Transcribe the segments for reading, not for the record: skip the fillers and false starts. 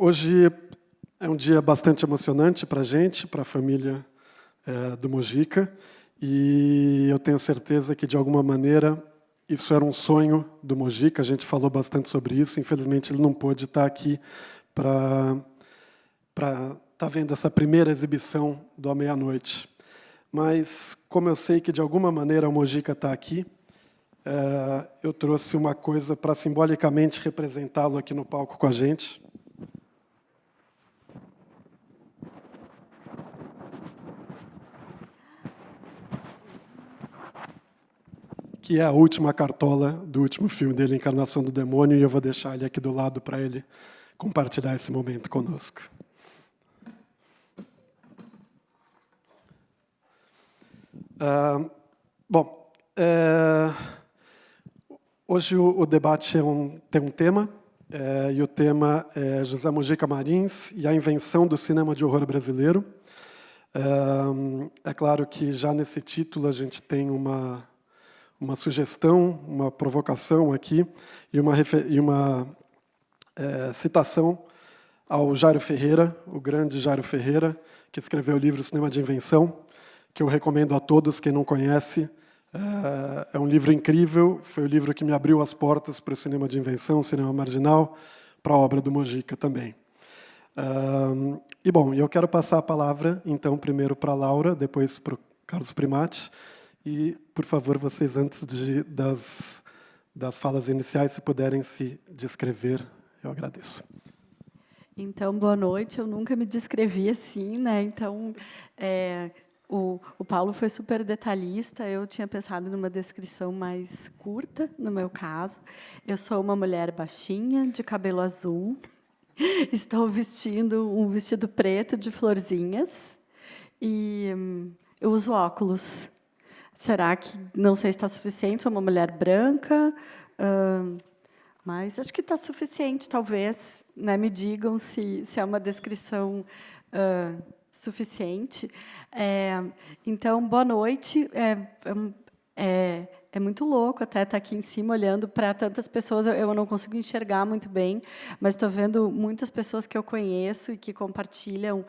Hoje é um dia bastante emocionante para a gente, para a família do Mojica, e eu tenho certeza que, de alguma maneira, isso era um sonho do Mojica. A gente falou bastante sobre isso. Infelizmente, ele não pôde estar aqui para estar vendo essa primeira exibição do A Meia-Noite. Mas, como eu sei que, de alguma maneira, o Mojica está aqui, eu trouxe uma coisa para simbolicamente representá-lo aqui no palco com a gente. Que é a última cartola do último filme dele, Encarnação do Demônio, e eu vou deixar ele aqui do lado para ele compartilhar esse momento conosco. Hoje o debate tem um tema, e o tema é José Mojica Marins e a invenção do cinema de horror brasileiro. É claro que já nesse título a gente tem uma sugestão, uma provocação aqui e uma citação ao Jairo Ferreira, o grande Jairo Ferreira, que escreveu o livro Cinema de Invenção, que eu recomendo a todos, quem não conhece. É um livro incrível, foi o livro que me abriu as portas para o cinema de invenção, cinema marginal, para a obra do Mojica também. Bom, eu quero passar a palavra, então, primeiro para a Laura, depois para o Carlos Primati. E, por favor, vocês, antes das falas iniciais, se puderem se descrever, eu agradeço. Então, boa noite. Eu nunca me descrevi assim, né? Então, o Paulo foi super detalhista. Eu tinha pensado numa descrição mais curta, no meu caso. Eu sou uma mulher baixinha, de cabelo azul. Estou vestindo um vestido preto de florzinhas. E eu uso óculos. Será que, não sei se está suficiente, sou uma mulher branca, mas acho que está suficiente, talvez, né? Me digam se é uma descrição suficiente. Então, boa noite. É muito louco até estar aqui em cima olhando para tantas pessoas. Eu não consigo enxergar muito bem, mas estou vendo muitas pessoas que eu conheço e que compartilham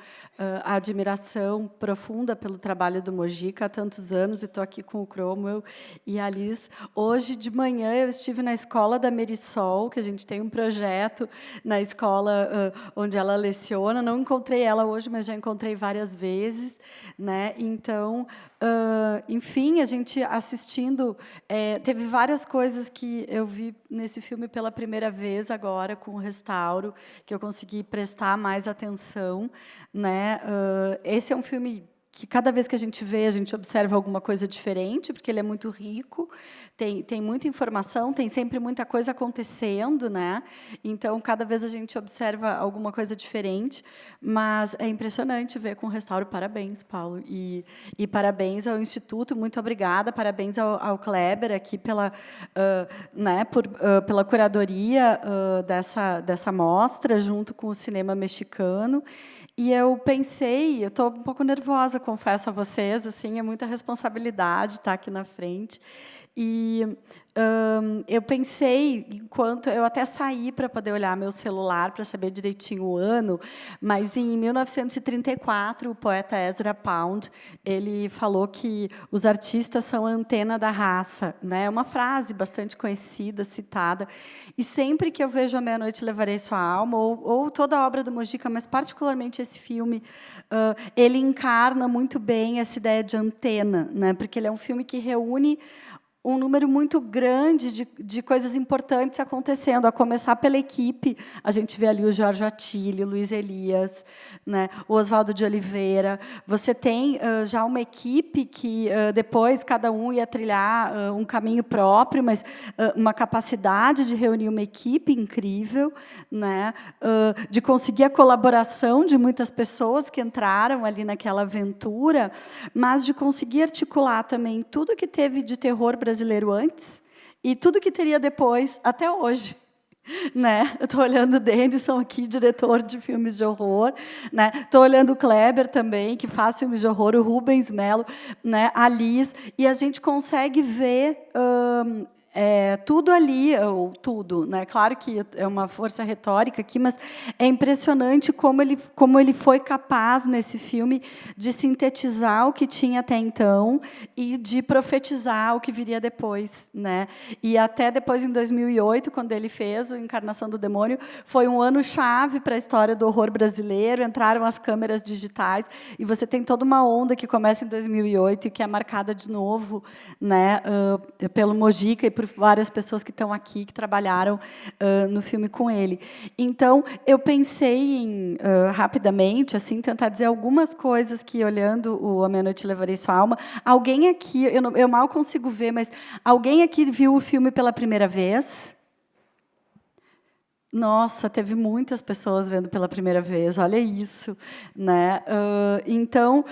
a admiração profunda pelo trabalho do Mojica há tantos anos. E estou aqui com o Cromwell e a Liz. Hoje de manhã eu estive na escola da Merisol, que a gente tem um projeto na escola onde ela leciona. Não encontrei ela hoje, mas já encontrei várias vezes, né? Então, enfim, a gente assistindo, teve várias coisas que eu vi nesse filme pela primeira vez agora, com o restauro, que eu consegui prestar mais atenção, né? Esse é um filme que, cada vez que a gente vê, a gente observa alguma coisa diferente, porque ele é muito rico, tem muita informação, tem sempre muita coisa acontecendo, né? Então, cada vez a gente observa alguma coisa diferente, mas é impressionante ver com o restauro. Parabéns, Paulo, e parabéns ao Instituto, muito obrigada, parabéns ao Kleber aqui pela curadoria dessa mostra, junto com o cinema mexicano. E eu pensei, eu estou um pouco nervosa, confesso a vocês, assim, é muita responsabilidade estar aqui na frente. E eu pensei, enquanto eu até saí para poder olhar meu celular para saber direitinho o ano, mas em 1934 o poeta Ezra Pound ele falou que os artistas são a antena da raça, né? É uma frase bastante conhecida, citada. E sempre que eu vejo A Meia-Noite Levarei Sua Alma, ou toda a obra do Mojica, mas particularmente esse filme, ele encarna muito bem essa ideia de antena, né? Porque ele é um filme que reúne um número muito grande de coisas importantes acontecendo, a começar pela equipe. A gente vê ali o Jorge Attili, o Luiz Elias, né, o Oswaldo de Oliveira. Você tem já uma equipe que depois cada um ia trilhar um caminho próprio, mas uma capacidade de reunir uma equipe incrível, né, de conseguir a colaboração de muitas pessoas que entraram ali naquela aventura, mas de conseguir articular também tudo que teve de terror brasileiro antes e tudo que teria depois, até hoje. Né? Eu estou olhando o Denison aqui, diretor de filmes de horror. Estou olhando o Kleber também, que faz filmes de horror, o Rubens Melo, né? A Liz. E a gente consegue ver tudo ali, ou tudo, né? Claro que é uma força retórica aqui, mas é impressionante como ele foi capaz, nesse filme, de sintetizar o que tinha até então e de profetizar o que viria depois, né? E até depois, em 2008, quando ele fez a Encarnação do Demônio, foi um ano-chave para a história do horror brasileiro, entraram as câmeras digitais, e você tem toda uma onda que começa em 2008 e que é marcada de novo, né, pelo Mojica e por várias pessoas que estão aqui, que trabalharam no filme com ele. Então, eu pensei em, rapidamente, assim, tentar dizer algumas coisas que, olhando o A Meia-Noite Levarei Sua Alma, alguém aqui, eu mal consigo ver, mas alguém aqui viu o filme pela primeira vez? Nossa, teve muitas pessoas vendo pela primeira vez, olha isso, né? Então,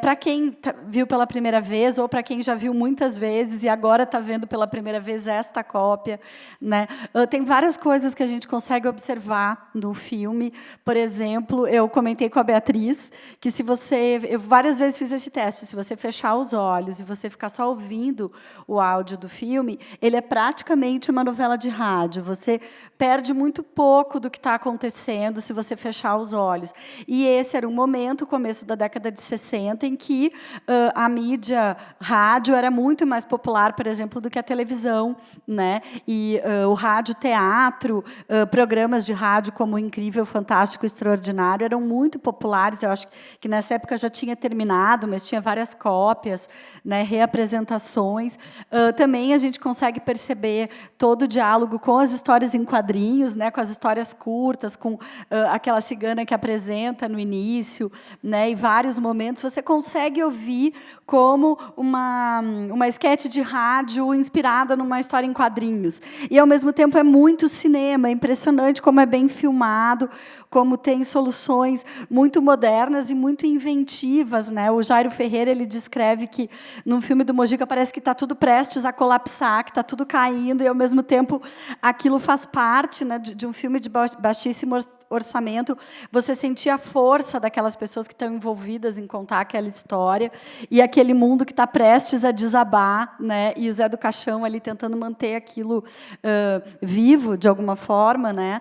para quem viu pela primeira vez, ou para quem já viu muitas vezes e agora está vendo pela primeira vez esta cópia, né? Tem várias coisas que a gente consegue observar no filme. Por exemplo, eu comentei com a Beatriz que se você... Eu várias vezes fiz esse teste, se você fechar os olhos e você ficar só ouvindo o áudio do filme, ele é praticamente uma novela de rádio. Você perde muito pouco do que está acontecendo se você fechar os olhos. E esse era um momento, começo da década de 60, em que a mídia rádio era muito mais popular, por exemplo, do que a televisão, né? E o rádio-teatro, programas de rádio como Incrível, Fantástico, Extraordinário, eram muito populares. Eu acho que nessa época já tinha terminado, mas tinha várias cópias, né, reapresentações. Também a gente consegue perceber todo o diálogo com as histórias em quadrinhos, né, com as histórias curtas, com aquela cigana que apresenta no início, né, e vários momentos. Você consegue ouvir como uma esquete de rádio inspirada numa história em quadrinhos. E, ao mesmo tempo, é muito cinema. É impressionante como é bem filmado, como tem soluções muito modernas e muito inventivas, né? O Jairo Ferreira, ele descreve que, no filme do Mojica, parece que está tudo prestes a colapsar, que está tudo caindo, e, ao mesmo tempo, aquilo faz parte, né, de um filme de baixíssimo orçamento. Você sentir a força daquelas pessoas que estão envolvidas em contar aquela história e aquele mundo que está prestes a desabar, né? E o Zé do Caixão ali tentando manter aquilo vivo, de alguma forma, né?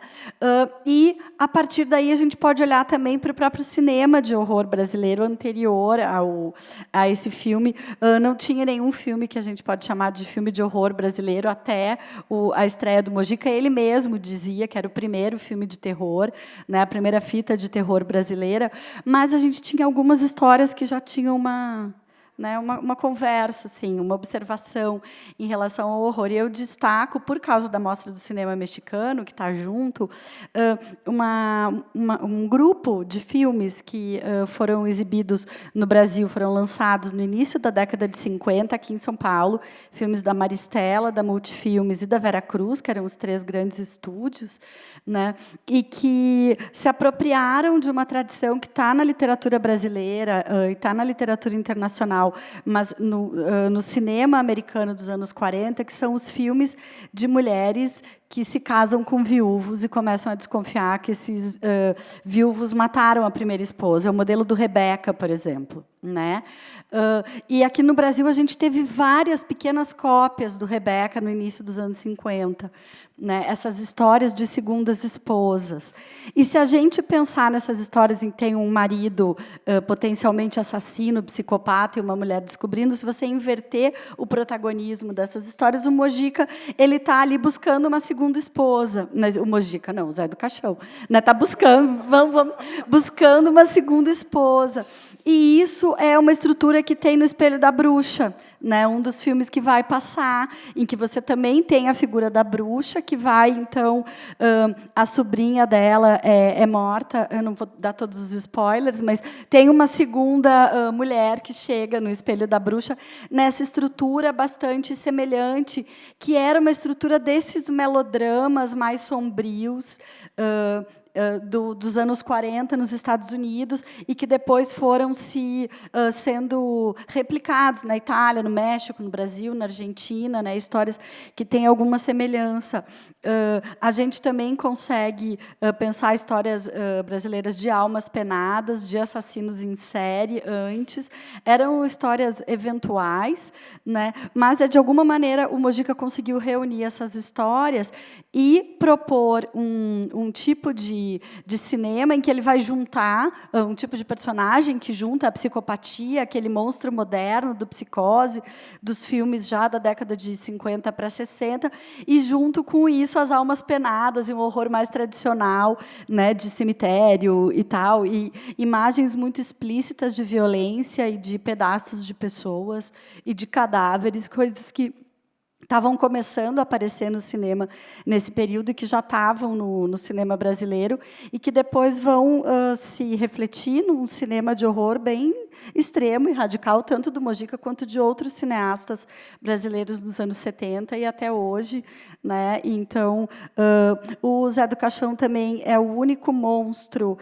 E, a partir daí, a gente pode olhar também para o próprio cinema de horror brasileiro anterior a esse filme. Não tinha nenhum filme que a gente pode chamar de filme de horror brasileiro até a estreia do Mojica. Ele mesmo dizia que era o primeiro filme de terror, né, a primeira fita de terror brasileira, mas a gente tinha algumas histórias que já tinham uma conversa, assim, uma observação em relação ao horror. E eu destaco, por causa da Mostra do Cinema Mexicano, que está junto, um grupo de filmes que foram exibidos no Brasil, foram lançados no início da década de 50, aqui em São Paulo, filmes da Maristela, da Multifilmes e da Vera Cruz, que eram os 3 grandes estúdios, né, e que se apropriaram de uma tradição que está na literatura brasileira e está na literatura internacional, mas no cinema americano dos anos 40, que são os filmes de mulheres que se casam com viúvos e começam a desconfiar que esses viúvos mataram a primeira esposa. É o modelo do Rebeca, por exemplo, né? E aqui no Brasil a gente teve várias pequenas cópias do Rebeca no início dos anos 50, né? Essas histórias de segundas esposas. E se a gente pensar nessas histórias em que tem um marido potencialmente assassino, psicopata, e uma mulher descobrindo, se você inverter o protagonismo dessas histórias, o Mojica ele está ali buscando uma segunda esposa. O Mojica, não, o Zé do Caixão. Está buscando, vamos, buscando uma segunda esposa. E isso é uma estrutura que tem no Espelho da Bruxa, né? Um dos filmes que vai passar, em que você também tem a figura da bruxa, que vai, então, a sobrinha dela é morta, eu não vou dar todos os spoilers, mas tem uma segunda mulher que chega no Espelho da Bruxa, nessa estrutura bastante semelhante, que era uma estrutura desses melodramas mais sombrios, dos anos 40 nos Estados Unidos e que depois foram sendo replicados na Itália, no México, no Brasil, na Argentina, né, histórias que têm alguma semelhança. A gente também consegue pensar histórias brasileiras de almas penadas, de assassinos em série antes. Eram histórias eventuais, né, mas, de alguma maneira, o Mojica conseguiu reunir essas histórias e propor um tipo de cinema em que ele vai juntar um tipo de personagem que junta a psicopatia, aquele monstro moderno do Psicose, dos filmes já da década de 50 para 60, e, junto com isso, as almas penadas e um horror mais tradicional, né, de cemitério e tal, e imagens muito explícitas de violência e de pedaços de pessoas e de cadáveres, coisas que estavam começando a aparecer no cinema nesse período e que já estavam no cinema brasileiro e que depois vão se refletir num cinema de horror bem extremo e radical, tanto do Mojica quanto de outros cineastas brasileiros dos anos 70 e até hoje, né? Então, o Zé do Caixão também é o único monstro,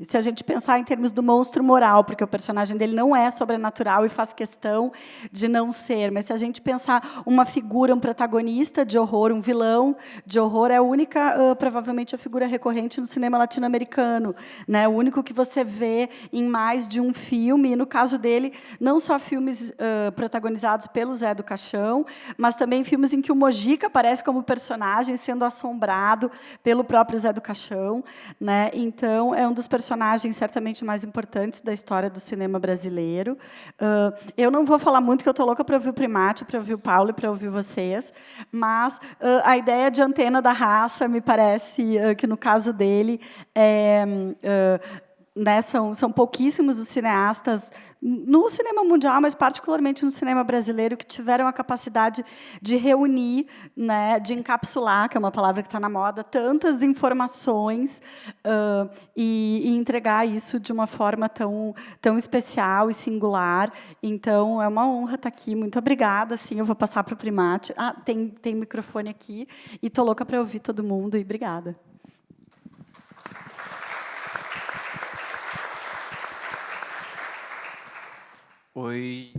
se a gente pensar em termos do monstro moral, porque o personagem dele não é sobrenatural e faz questão de não ser, mas se a gente pensar uma figura, um protagonista de horror, um vilão de horror, é a única, provavelmente, a figura recorrente no cinema latino-americano, né? O único que você vê em mais de um filme, e, no caso dele, não só filmes protagonizados pelo Zé do Caixão, mas também filmes em que o Mojica aparece como personagem, sendo assombrado pelo próprio Zé do Caixão, né? Então, é um dos personagens certamente mais importantes da história do cinema brasileiro. Eu não vou falar muito, que eu estou louca para ouvir o Primate, para ouvir o Paulo e para ouvir vocês, mas a ideia de antena da raça, me parece que, no caso dele, né, são pouquíssimos os cineastas no cinema mundial, mas particularmente no cinema brasileiro, que tiveram a capacidade de reunir, né, de encapsular, que é uma palavra que está na moda, tantas informações e entregar isso de uma forma tão especial e singular. Então, é uma honra estar aqui. Muito obrigada. Sim, eu vou passar para o Primate. Tem microfone aqui, e estou louca para ouvir todo mundo, e obrigada. Oi,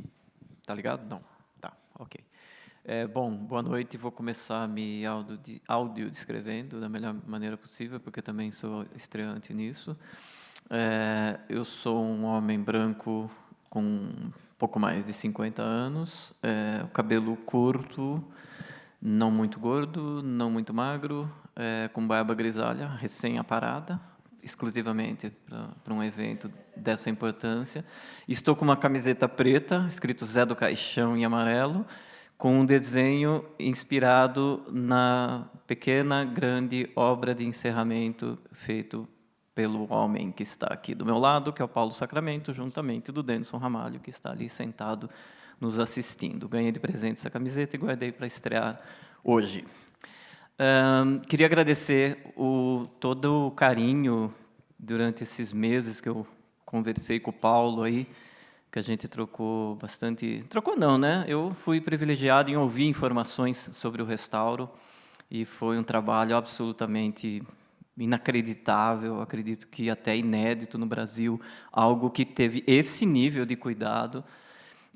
tá ligado? Não, tá, ok. Bom, boa noite. Vou começar me audiodescrevendo da melhor maneira possível, porque também sou estreante nisso. Eu sou um homem branco com um pouco mais de 50 anos, o cabelo curto, não muito gordo, não muito magro, com barba grisalha, recém-aparada, exclusivamente para um evento dessa importância. Estou com uma camiseta preta, escrito Zé do Caixão em amarelo, com um desenho inspirado na pequena, grande obra de encerramento feito pelo homem que está aqui do meu lado, que é o Paulo Sacramento, juntamente do Denison Ramalho, que está ali sentado nos assistindo. Ganhei de presente essa camiseta e guardei para estrear hoje. Queria agradecer todo o carinho durante esses meses que eu conversei com o Paulo aí, que a gente trocou bastante... Trocou não, né? Eu fui privilegiado em ouvir informações sobre o restauro e foi um trabalho absolutamente inacreditável, acredito que até inédito no Brasil, algo que teve esse nível de cuidado.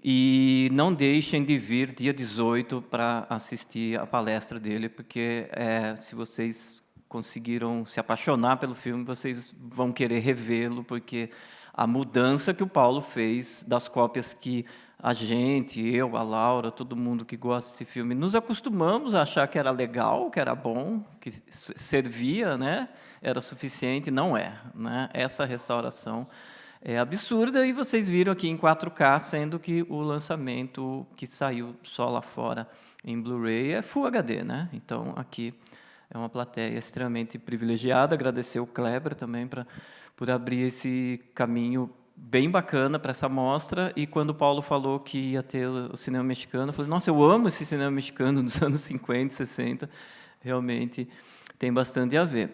E não deixem de vir dia 18 para assistir a palestra dele, porque se vocês conseguiram se apaixonar pelo filme, vocês vão querer revê-lo, porque a mudança que o Paulo fez das cópias que a gente, eu, a Laura, todo mundo que gosta desse filme, nos acostumamos a achar que era legal, que era bom, que servia, né? Era suficiente, não é, né? Essa restauração é absurda, e vocês viram aqui em 4K, sendo que o lançamento que saiu só lá fora em Blu-ray é Full HD, né? Então, aqui é uma plateia extremamente privilegiada. Agradecer o Kleber também por abrir esse caminho bem bacana para essa mostra. E quando o Paulo falou que ia ter o cinema mexicano, eu falei, nossa, eu amo esse cinema mexicano dos anos 50, 60. Realmente tem bastante a ver.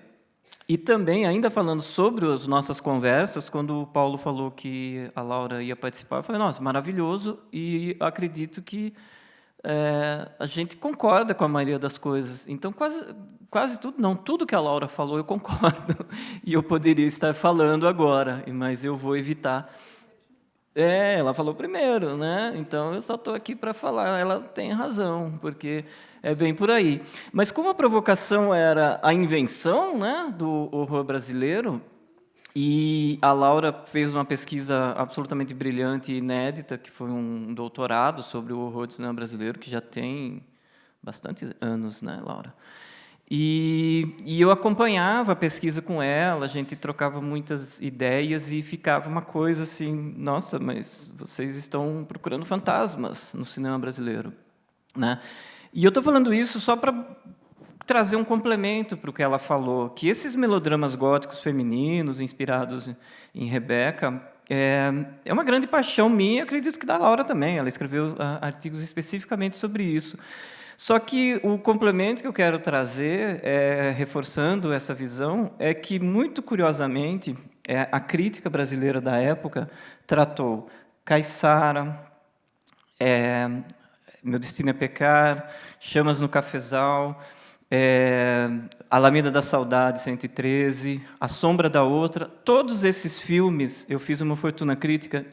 E também, ainda falando sobre as nossas conversas, quando o Paulo falou que a Laura ia participar, eu falei, nossa, maravilhoso, e acredito que a gente concorda com a maioria das coisas. Então, quase tudo, não, tudo que a Laura falou eu concordo. E eu poderia estar falando agora, mas eu vou evitar. Ela falou primeiro, né? Então eu só estou aqui para falar. Ela tem razão, porque é bem por aí. Mas como a provocação era a invenção, né, do horror brasileiro, e a Laura fez uma pesquisa absolutamente brilhante e inédita, que foi um doutorado sobre o horror do cinema brasileiro, que já tem bastantes anos, né, Laura? E eu acompanhava a pesquisa com ela, a gente trocava muitas ideias e ficava uma coisa assim, nossa, mas vocês estão procurando fantasmas no cinema brasileiro, né? E eu estou falando isso só para trazer um complemento para o que ela falou, que esses melodramas góticos femininos, inspirados em Rebeca, é uma grande paixão minha, acredito que da Laura também, ela escreveu artigos especificamente sobre isso. Só que o complemento que eu quero trazer, reforçando essa visão, é que, muito curiosamente, a crítica brasileira da época tratou Caiçara, Meu Destino é Pecar, Chamas no Cafezal, Alameda da Saudade, 113, A Sombra da Outra. Todos esses filmes, eu fiz uma fortuna crítica,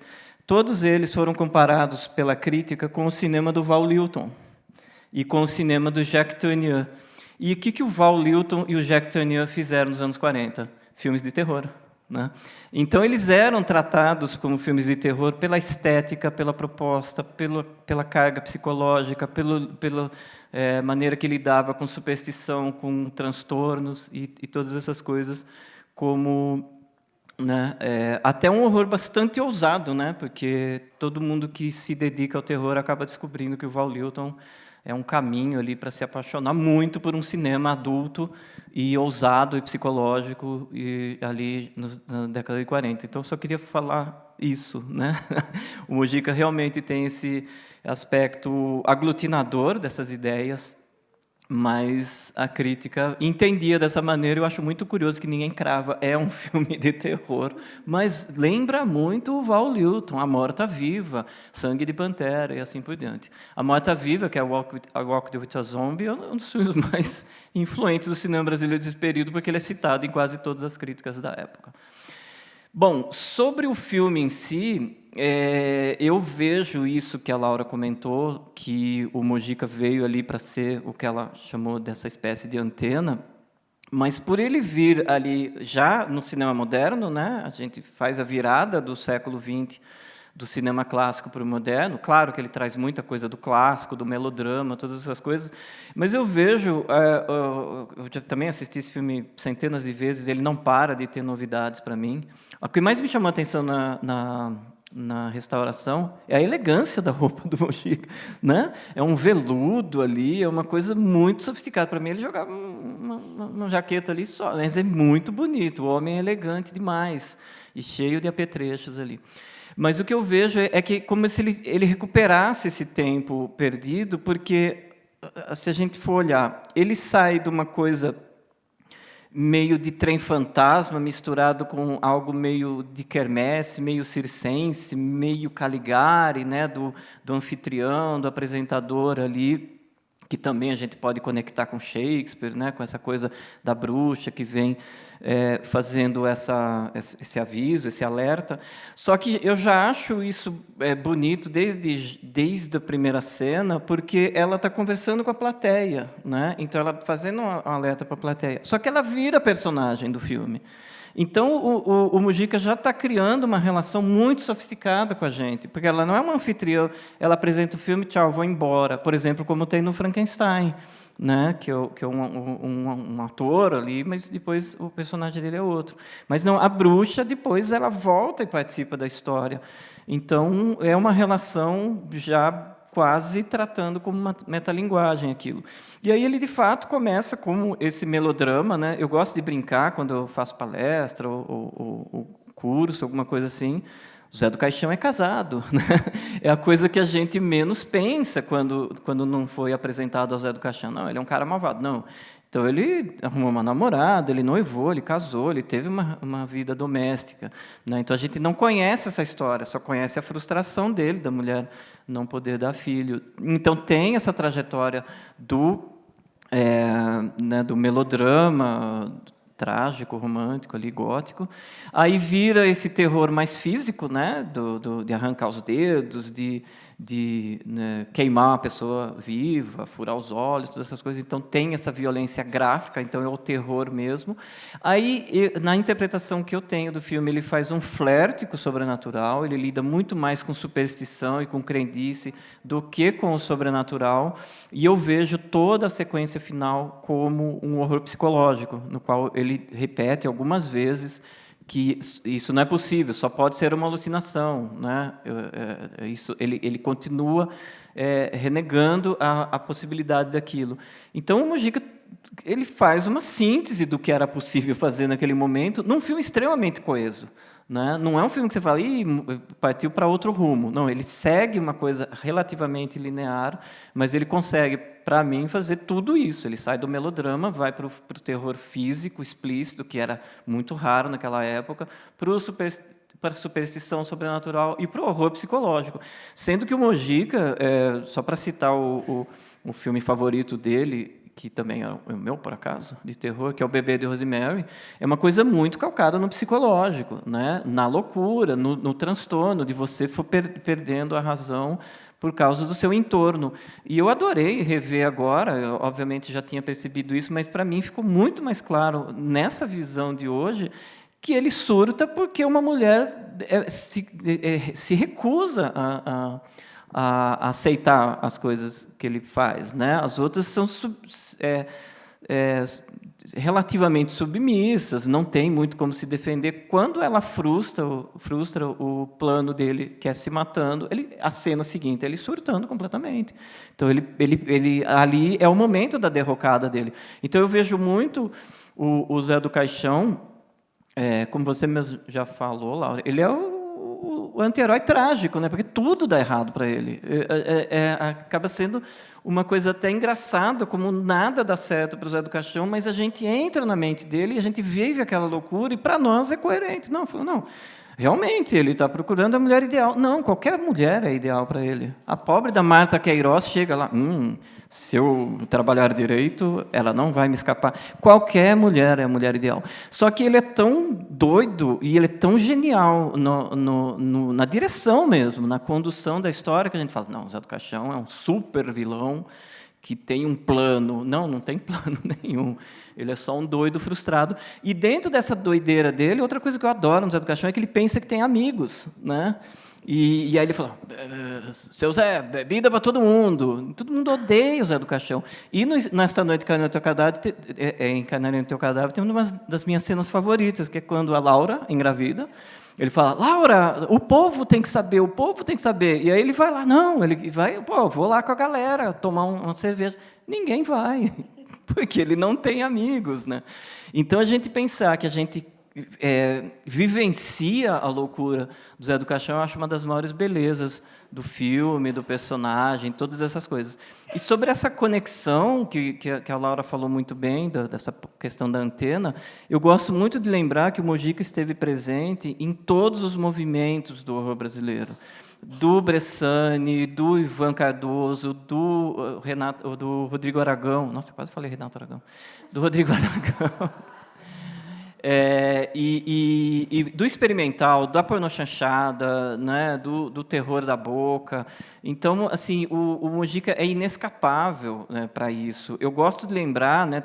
todos eles foram comparados pela crítica com o cinema do Val Lilton e com o cinema do Jacques Tourneur. E o que o Val Lilton e o Jacques Tourneur fizeram nos anos 40? Filmes de terror, né? Então, eles eram tratados como filmes de terror pela estética, pela proposta, pela carga psicológica, pela maneira que lidava com superstição, com transtornos e todas essas coisas, como, né, até um horror bastante ousado, né? Porque todo mundo que se dedica ao terror acaba descobrindo que o Val Lilton é um caminho ali para se apaixonar muito por um cinema adulto e ousado e psicológico e ali na década de 40. Então, eu só queria falar isso, né? O Mojica realmente tem esse aspecto aglutinador dessas ideias, mas a crítica entendia dessa maneira. Eu acho muito curioso que ninguém crava, é um filme de terror, mas lembra muito o Val Lilton, A Morta-Viva, Sangue de Pantera e assim por diante. A Morta-Viva, que é a Walk with a Zombie, é um dos filmes mais influentes do cinema brasileiro desse período, porque ele é citado em quase todas as críticas da época. Bom, sobre o filme em si, eu vejo isso que a Laura comentou, que o Mojica veio ali para ser o que ela chamou dessa espécie de antena, mas por ele vir ali já no cinema moderno, né, a gente faz a virada do século XX, do cinema clássico para o moderno. Claro que ele traz muita coisa do clássico, do melodrama, todas essas coisas, mas eu vejo, eu já também assisti esse filme centenas de vezes, ele não para de ter novidades para mim. O que mais me chamou a atenção na restauração é a elegância da roupa do Mojica, né? É um veludo ali, é uma coisa muito sofisticada. Para mim, ele jogava uma jaqueta ali só, mas é muito bonito, o homem é elegante demais e cheio de apetrechos ali. Mas o que eu vejo é que como se ele recuperasse esse tempo perdido, porque, se a gente for olhar, ele sai de uma coisa meio de trem fantasma, misturado com algo meio de quermesse, meio circense, meio Caligari, né, do anfitrião, do apresentador ali, que também a gente pode conectar com Shakespeare, né, com essa coisa da bruxa que vem fazendo esse aviso, esse alerta. Só que eu já acho isso bonito desde a primeira cena, porque ela está conversando com a plateia, né? Então, ela fazendo um alerta para a plateia. Só que ela vira personagem do filme. Então, o Mojica já está criando uma relação muito sofisticada com a gente, porque ela não é uma anfitriã, ela apresenta o filme, tchau, vou embora. Por exemplo, como tem no Frankenstein, né, que é um ator ali, mas depois o personagem dele é outro. Mas não, a bruxa, depois, ela volta e participa da história. Então, é uma relação já quase tratando como uma metalinguagem aquilo. E aí ele, de fato, começa como esse melodrama, né? Eu gosto de brincar quando eu faço palestra ou curso, alguma coisa assim. O Zé do Caixão é casado, né? É a coisa que a gente menos pensa quando não foi apresentado ao Zé do Caixão. Não, ele é um cara malvado. Não, Então, ele arrumou uma namorada, ele noivou, ele casou, ele teve uma vida doméstica, né? Então, a gente não conhece essa história, só conhece a frustração dele, da mulher não poder dar filho. Então, tem essa trajetória né, do melodrama trágico, romântico, ali, gótico. Aí vira esse terror mais físico, né, de arrancar os dedos, né, queimar a pessoa viva, furar os olhos, todas essas coisas. Então, tem essa violência gráfica, então é o terror mesmo. Aí, na interpretação que eu tenho do filme, ele faz um flerte com o sobrenatural, ele lida muito mais com superstição e com crendice do que com o sobrenatural, e eu vejo toda a sequência final como um horror psicológico, no qual ele repete algumas vezes que isso não é possível, só pode ser uma alucinação, né? Ele continua renegando a possibilidade daquilo. Então, o Mujica, ele faz uma síntese do que era possível fazer naquele momento, num filme extremamente coeso, né? Não é um filme que você fala, partiu para outro rumo. Não, ele segue uma coisa relativamente linear, mas ele consegue, para mim, fazer tudo isso. Ele sai do melodrama, vai para o terror físico, explícito, que era muito raro naquela época, para a superstição sobrenatural e para o horror psicológico. Sendo que o Mujica, só para citar o filme favorito dele, que também é o meu, por acaso, de terror, que é O Bebê de Rosemary, é uma coisa muito calcada no psicológico, né? Na loucura, no transtorno, de você for perdendo a razão por causa do seu entorno. E eu adorei rever agora, eu, obviamente já tinha percebido isso, mas para mim ficou muito mais claro, nessa visão de hoje, que ele surta porque uma mulher se recusa a aceitar as coisas que ele faz, né? As outras são relativamente submissas, não tem muito como se defender. Quando ela frustra o plano dele, que é se matando, a cena seguinte, ele surtando completamente. Então, ele ali é o momento da derrocada dele. Então, eu vejo muito o Zé do Caixão, como você mesmo já falou, Laura, ele é o anti-herói trágico, né? Porque tudo dá errado para ele. Acaba sendo uma coisa até engraçada, como nada dá certo para o Zé do Caixão, mas a gente entra na mente dele e a gente vive aquela loucura, e para nós é coerente. Não, realmente, ele está procurando a mulher ideal. Não, qualquer mulher é ideal para ele. A pobre da Marta Queiroz chega lá, se eu trabalhar direito, ela não vai me escapar. Qualquer mulher é a mulher ideal. Só que ele é tão doido e ele é tão genial na direção mesmo, na condução da história, que a gente fala, não, o Zé do Caixão é um super vilão que tem um plano. Não tem plano nenhum. Ele é só um doido frustrado. E dentro dessa doideira dele, outra coisa que eu adoro no Zé do Caixão é que ele pensa que tem amigos, né? E aí ele falou, seu Zé, bebida para todo mundo odeia o Zé do Caixão. E nesta noite, em Canarinho no Teu Cadáver, tem uma das minhas cenas favoritas, que é quando a Laura engravida. Ele fala, Laura, o povo tem que saber. E aí ele vai lá, vou lá com a galera tomar uma cerveja. Ninguém vai, porque ele não tem amigos, né? Então, a gente pensar que a gente vivencia a loucura do Zé do Caixão, eu acho uma das maiores belezas do filme, do personagem, todas essas coisas. E sobre essa conexão, que a Laura falou muito bem, dessa questão da antena, eu gosto muito de lembrar que o Mujica esteve presente em todos os movimentos do horror brasileiro. Do Bressani, do Ivan Cardoso, do Rodrigo Aragão. Nossa, quase falei Renato Aragão. Do Rodrigo Aragão. E do experimental, da pornochanchada, né, do terror da boca. Então, assim, o Mujica é inescapável, né, para isso. Eu gosto de lembrar, né,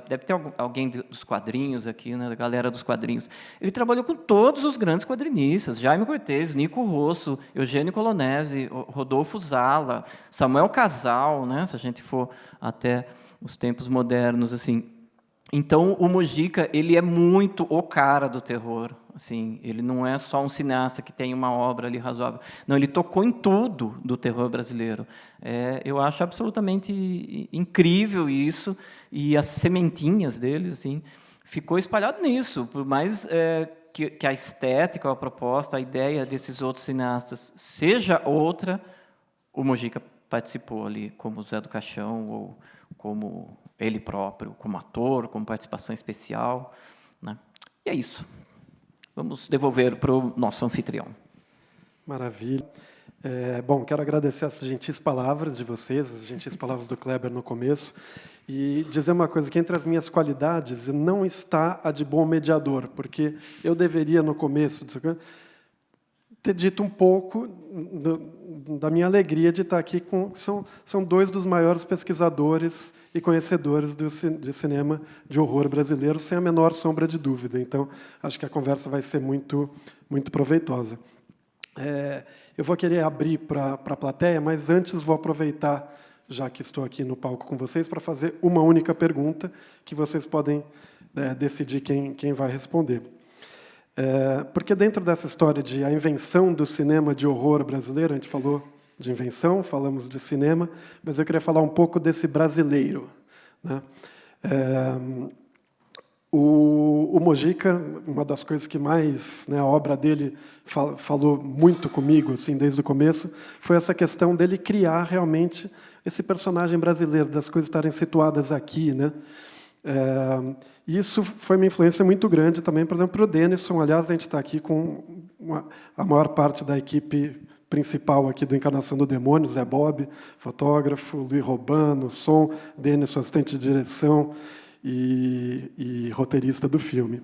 deve ter alguém dos quadrinhos aqui, né, da galera dos quadrinhos. Ele trabalhou com todos os grandes quadrinistas: Jaime Cortez, Nico Rosso, Eugênio Colonese, Rodolfo Zala, Samuel Casal, né, se a gente for até os tempos modernos, assim. Então, o Mujica, ele é muito o cara do terror. Assim, ele não é só um cineasta que tem uma obra ali razoável. Não, ele tocou em tudo do terror brasileiro. Eu acho absolutamente incrível isso, e as sementinhas dele, assim, ficou espalhado nisso. Por mais que a estética, a proposta, a ideia desses outros cineastas seja outra, o Mujica participou ali, como Zé do Caixão ou como ele próprio, como ator, como participação especial, né? E é isso. Vamos devolver para o nosso anfitrião. Maravilha. Bom, quero agradecer as gentis palavras de vocês, as gentis palavras do Kleber no começo, e dizer uma coisa, que entre as minhas qualidades não está a de bom mediador, porque eu deveria, no começo, ter dito um pouco da minha alegria de estar aqui com... São dois dos maiores pesquisadores e conhecedores de cinema de horror brasileiro, sem a menor sombra de dúvida. Então, acho que a conversa vai ser muito, muito proveitosa. Eu vou querer abrir para a plateia, mas antes vou aproveitar, já que estou aqui no palco com vocês, para fazer uma única pergunta, que vocês podem decidir quem vai responder. Porque dentro dessa história de a invenção do cinema de horror brasileiro, a gente falou de invenção, falamos de cinema, mas eu queria falar um pouco desse brasileiro, né? O Mojica, uma das coisas que mais, né, a obra dele falou muito comigo, assim, desde o começo, foi essa questão dele criar realmente esse personagem brasileiro, das coisas estarem situadas aqui, né? Isso foi uma influência muito grande também, por exemplo, para o Denison. Aliás, a gente está aqui com a maior parte da equipe principal aqui do Encarnação do Demônio, Zé Bob, fotógrafo, Luiz Robano, som, Denison, assistente de direção, e roteirista do filme.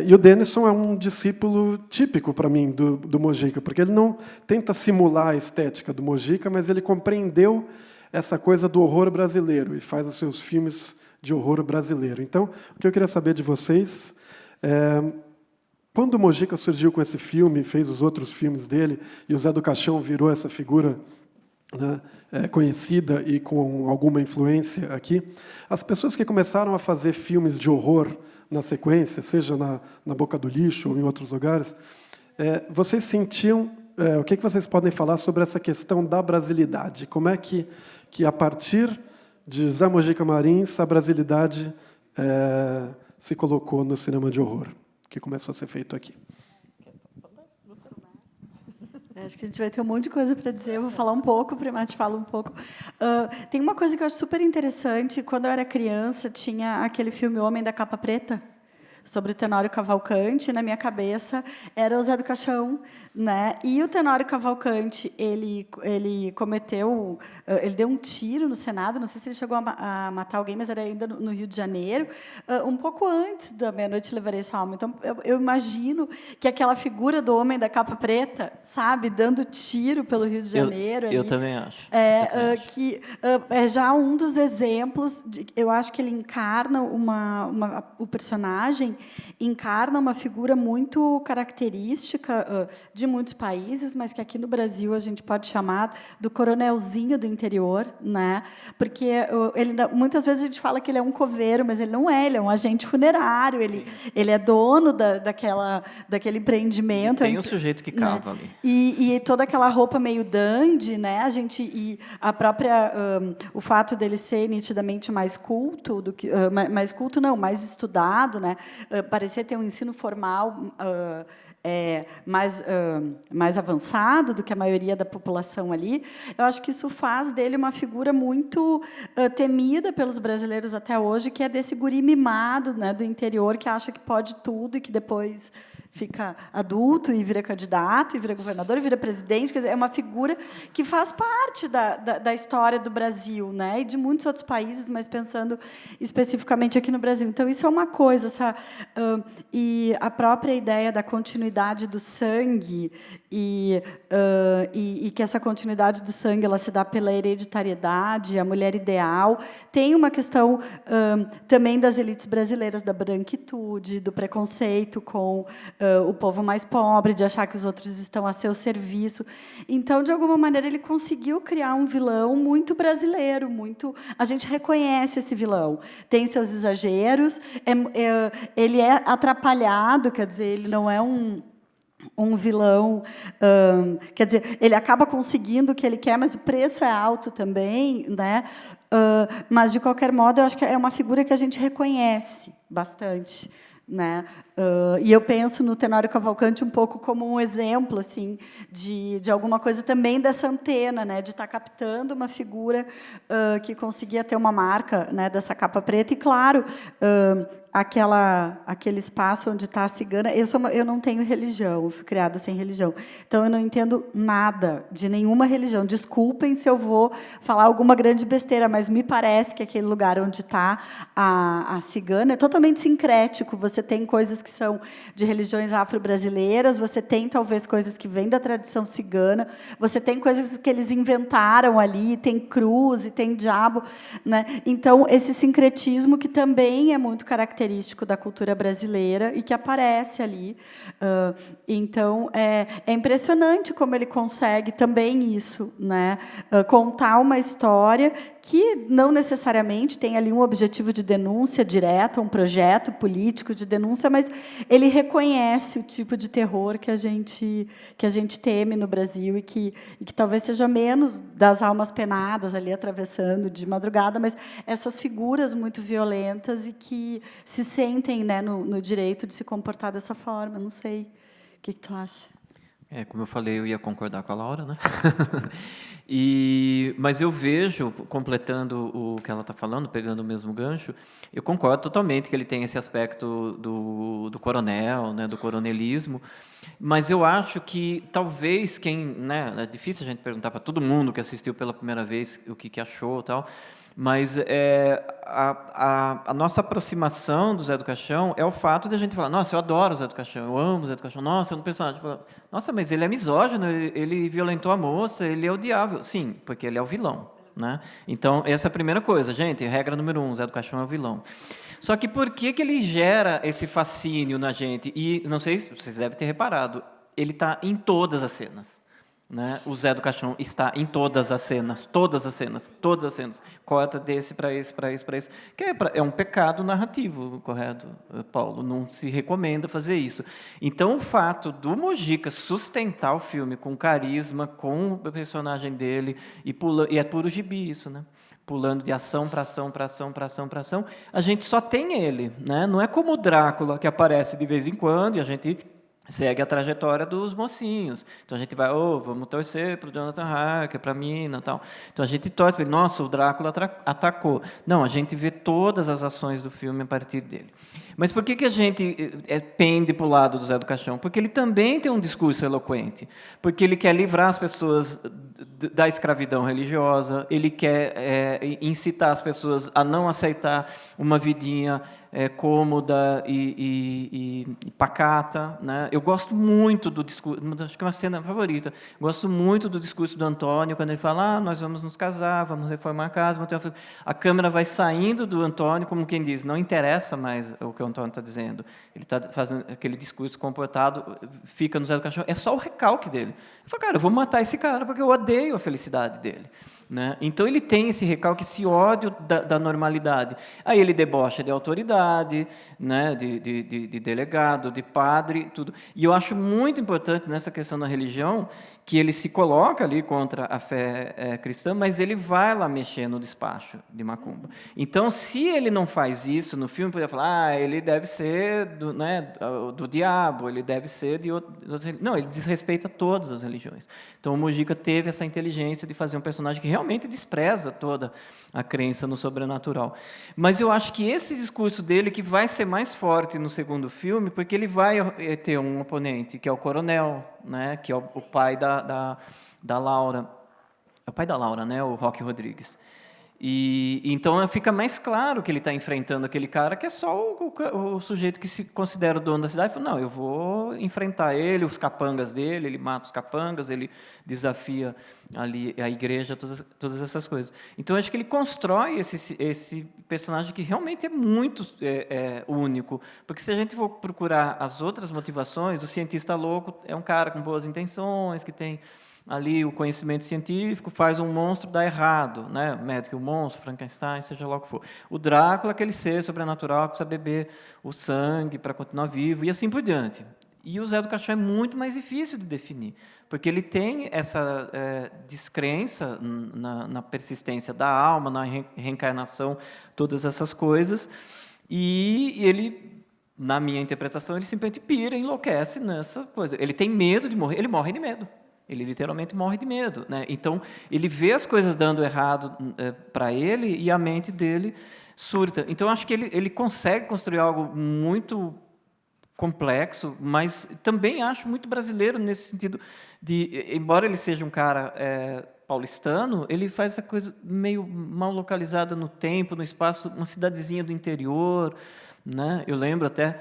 E o Denison é um discípulo típico, para mim, do Mojica, porque ele não tenta simular a estética do Mojica, mas ele compreendeu essa coisa do horror brasileiro e faz os seus filmes de horror brasileiro. Então, o que eu queria saber de vocês quando o Mojica surgiu com esse filme, fez os outros filmes dele, e o Zé do Caixão virou essa figura, né, conhecida e com alguma influência aqui, as pessoas que começaram a fazer filmes de horror na sequência, seja na Boca do Lixo ou em outros lugares, vocês sentiam... o que vocês podem falar sobre essa questão da brasilidade? Como é que a partir de Zé Mojica Marins, a brasilidade se colocou no cinema de horror, que começou a ser feito aqui? Acho que a gente vai ter um monte de coisa para dizer. Eu vou falar um pouco, o Primati fala um pouco. Tem uma coisa que eu acho super interessante. Quando eu era criança, tinha aquele filme Homem da Capa Preta, sobre o Tenório Cavalcante. Na minha cabeça era o Zé do Caixão, né? E o Tenório Cavalcante, ele cometeu, ele deu um tiro no Senado, não sei se ele chegou a matar alguém, mas era ainda no Rio de Janeiro, um pouco antes da Meia-Noite Levarei Sua Alma. Então, eu imagino que aquela figura do Homem da Capa Preta, sabe, dando tiro pelo Rio de Janeiro. Eu também acho. Que é já um dos exemplos, eu acho que ele encarna o personagem encarna uma figura muito característica de muitos países, mas que aqui no Brasil a gente pode chamar do coronelzinho do interior, né? Porque muitas vezes a gente fala que ele é um coveiro, mas ele não é, ele é um agente funerário, ele é dono daquele empreendimento. Tem um sujeito que cava, né, ali. E toda aquela roupa meio dandy, né? E a própria o fato dele ser nitidamente mais culto do que mais culto não, mais estudado, né? Parecia ter um ensino formal mais avançado do que a maioria da população ali. Eu acho que isso faz dele uma figura muito temida pelos brasileiros até hoje, que é desse guri mimado, né, do interior, que acha que pode tudo e que depois fica adulto e vira candidato, e vira governador, e vira presidente. Quer dizer, é uma figura que faz parte da história do Brasil, né, e de muitos outros países, mas pensando especificamente aqui no Brasil. Então, isso é uma coisa. E a própria ideia da continuidade do sangue, e que essa continuidade do sangue ela se dá pela hereditariedade, a mulher ideal. Tem uma questão também das elites brasileiras, da branquitude, do preconceito com o povo mais pobre, de achar que os outros estão a seu serviço. Então, de alguma maneira, ele conseguiu criar um vilão muito brasileiro, muito... A gente reconhece esse vilão. Tem seus exageros, ele é atrapalhado, quer dizer, ele não é um vilão, quer dizer, ele acaba conseguindo o que ele quer, mas o preço é alto também, né? Mas, de qualquer modo, eu acho que é uma figura que a gente reconhece bastante, né? E eu penso no Tenório Cavalcanti um pouco como um exemplo assim de alguma coisa também dessa antena, né, de estar captando uma figura que conseguia ter uma marca, né, dessa capa preta. E claro, aquele espaço onde está a cigana. Eu não tenho religião, eu fui criada sem religião, então eu não entendo nada de nenhuma religião. Desculpem se eu vou falar alguma grande besteira, mas me parece que aquele lugar onde está a cigana é totalmente sincrético. Você tem coisas que são de religiões afro-brasileiras, você tem talvez coisas que vêm da tradição cigana, você tem coisas que eles inventaram ali, tem cruz e tem diabo, né? Então esse sincretismo que também é muito característico da cultura brasileira e que aparece ali. Então é impressionante como ele consegue também isso, né? Contar uma história que não necessariamente tem ali um objetivo de denúncia direta, um projeto político de denúncia, mas ele reconhece o tipo de terror que a gente teme no Brasil e que talvez seja menos das almas penadas ali atravessando de madrugada, mas essas figuras muito violentas e que se sentem, né, no direito de se comportar dessa forma. Não sei. O que tu acha? Como eu falei, eu ia concordar com a Laura, né? Mas eu vejo, completando o que ela está falando, pegando o mesmo gancho, eu concordo totalmente que ele tem esse aspecto do coronel, né, do coronelismo, mas eu acho que talvez né, é difícil a gente perguntar para todo mundo que assistiu pela primeira vez o que achou e tal, mas a nossa aproximação do Zé do Caixão é o fato de a gente falar, nossa, eu adoro o Zé do Caixão, eu amo o Zé do Caixão, nossa, é um personagem. Nossa, mas ele é misógino, ele violentou a moça, ele é odiável. Sim, porque ele é o vilão, né? Então, essa é a primeira coisa, gente, regra número 1, Zé do Caixão é o vilão. Só que por que ele gera esse fascínio na gente? E, não sei se vocês devem ter reparado, ele está em todas as cenas. Né? O Zé do Caixão está em todas as cenas, todas as cenas, todas as cenas. Corta desse para esse, para esse, para esse. Que é um pecado narrativo, correto, Paulo? Não se recomenda fazer isso. Então, o fato do Mojica sustentar o filme com carisma, com o personagem dele, e é puro gibi isso, né? Pulando de ação para ação, para ação, para ação, para ação, a gente só tem ele. Né? Não é como o Drácula, que aparece de vez em quando, e a gente segue a trajetória dos mocinhos. Então, a gente vai, vamos torcer para o Jonathan Harker, para a mina e tal. Então, a gente torce para ele, nossa, o Drácula atacou. Não, a gente vê todas as ações do filme a partir dele. Mas por que a gente pende para o lado do Zé do Caixão? Porque ele também tem um discurso eloquente. Porque ele quer livrar as pessoas da escravidão religiosa, ele quer incitar as pessoas a não aceitar uma vidinha cômoda e pacata, né? Eu gosto muito do discurso, acho que é uma cena favorita, gosto muito do discurso do Antônio, quando ele fala, nós vamos nos casar, vamos reformar a casa, a câmera vai saindo do Antônio, como quem diz, não interessa mais o que o Antônio está dizendo, ele está fazendo aquele discurso comportado, fica no Zé do Caixão, é só o recalque dele. Ele fala, cara, eu vou matar esse cara, porque eu odeio a felicidade dele. Né? Então, ele tem esse recalque, esse ódio da normalidade. Aí ele debocha de autoridade, né? de delegado, de padre, tudo. E eu acho muito importante nessa questão da religião que ele se coloca ali contra a fé cristã, mas ele vai lá mexer no despacho de macumba. Então, se ele não faz isso no filme, poderia falar, ele deve ser do diabo, ele deve ser de outras religiões. Não, ele desrespeita todas as religiões. Então, o Mojica teve essa inteligência de fazer um personagem que realmente despreza toda a crença no sobrenatural. Mas eu acho que esse discurso dele que vai ser mais forte no segundo filme, porque ele vai ter um oponente, que é o coronel, né, que é o pai da Laura. É o pai da Laura, né, o Roque Rodrigues. E então fica mais claro que ele está enfrentando aquele cara que é só o sujeito que se considera o dono da cidade. Fala, não, eu vou enfrentar ele, os capangas dele, ele mata os capangas, ele desafia ali a igreja, todas essas coisas. Então, acho que ele constrói esse personagem que realmente é muito único, porque se a gente for procurar as outras motivações, o cientista louco é um cara com boas intenções, que tem ali o conhecimento científico, faz um monstro dar errado, né? O médico, o monstro, Frankenstein, seja lá o que for. O Drácula, aquele ser sobrenatural que precisa beber o sangue para continuar vivo, e assim por diante. E o Zé do Caixão é muito mais difícil de definir, porque ele tem essa descrença na persistência da alma, na reencarnação, todas essas coisas, e ele na minha interpretação, ele simplesmente pira, enlouquece nessa coisa. Ele tem medo de morrer, ele morre de medo. Ele literalmente morre de medo, né? Então, ele vê as coisas dando errado para ele e a mente dele surta. Então, acho que ele consegue construir algo muito complexo, mas também acho muito brasileiro nesse sentido de, embora ele seja um cara paulistano, ele faz essa coisa meio mal localizada no tempo, no espaço, uma cidadezinha do interior, né? Eu lembro até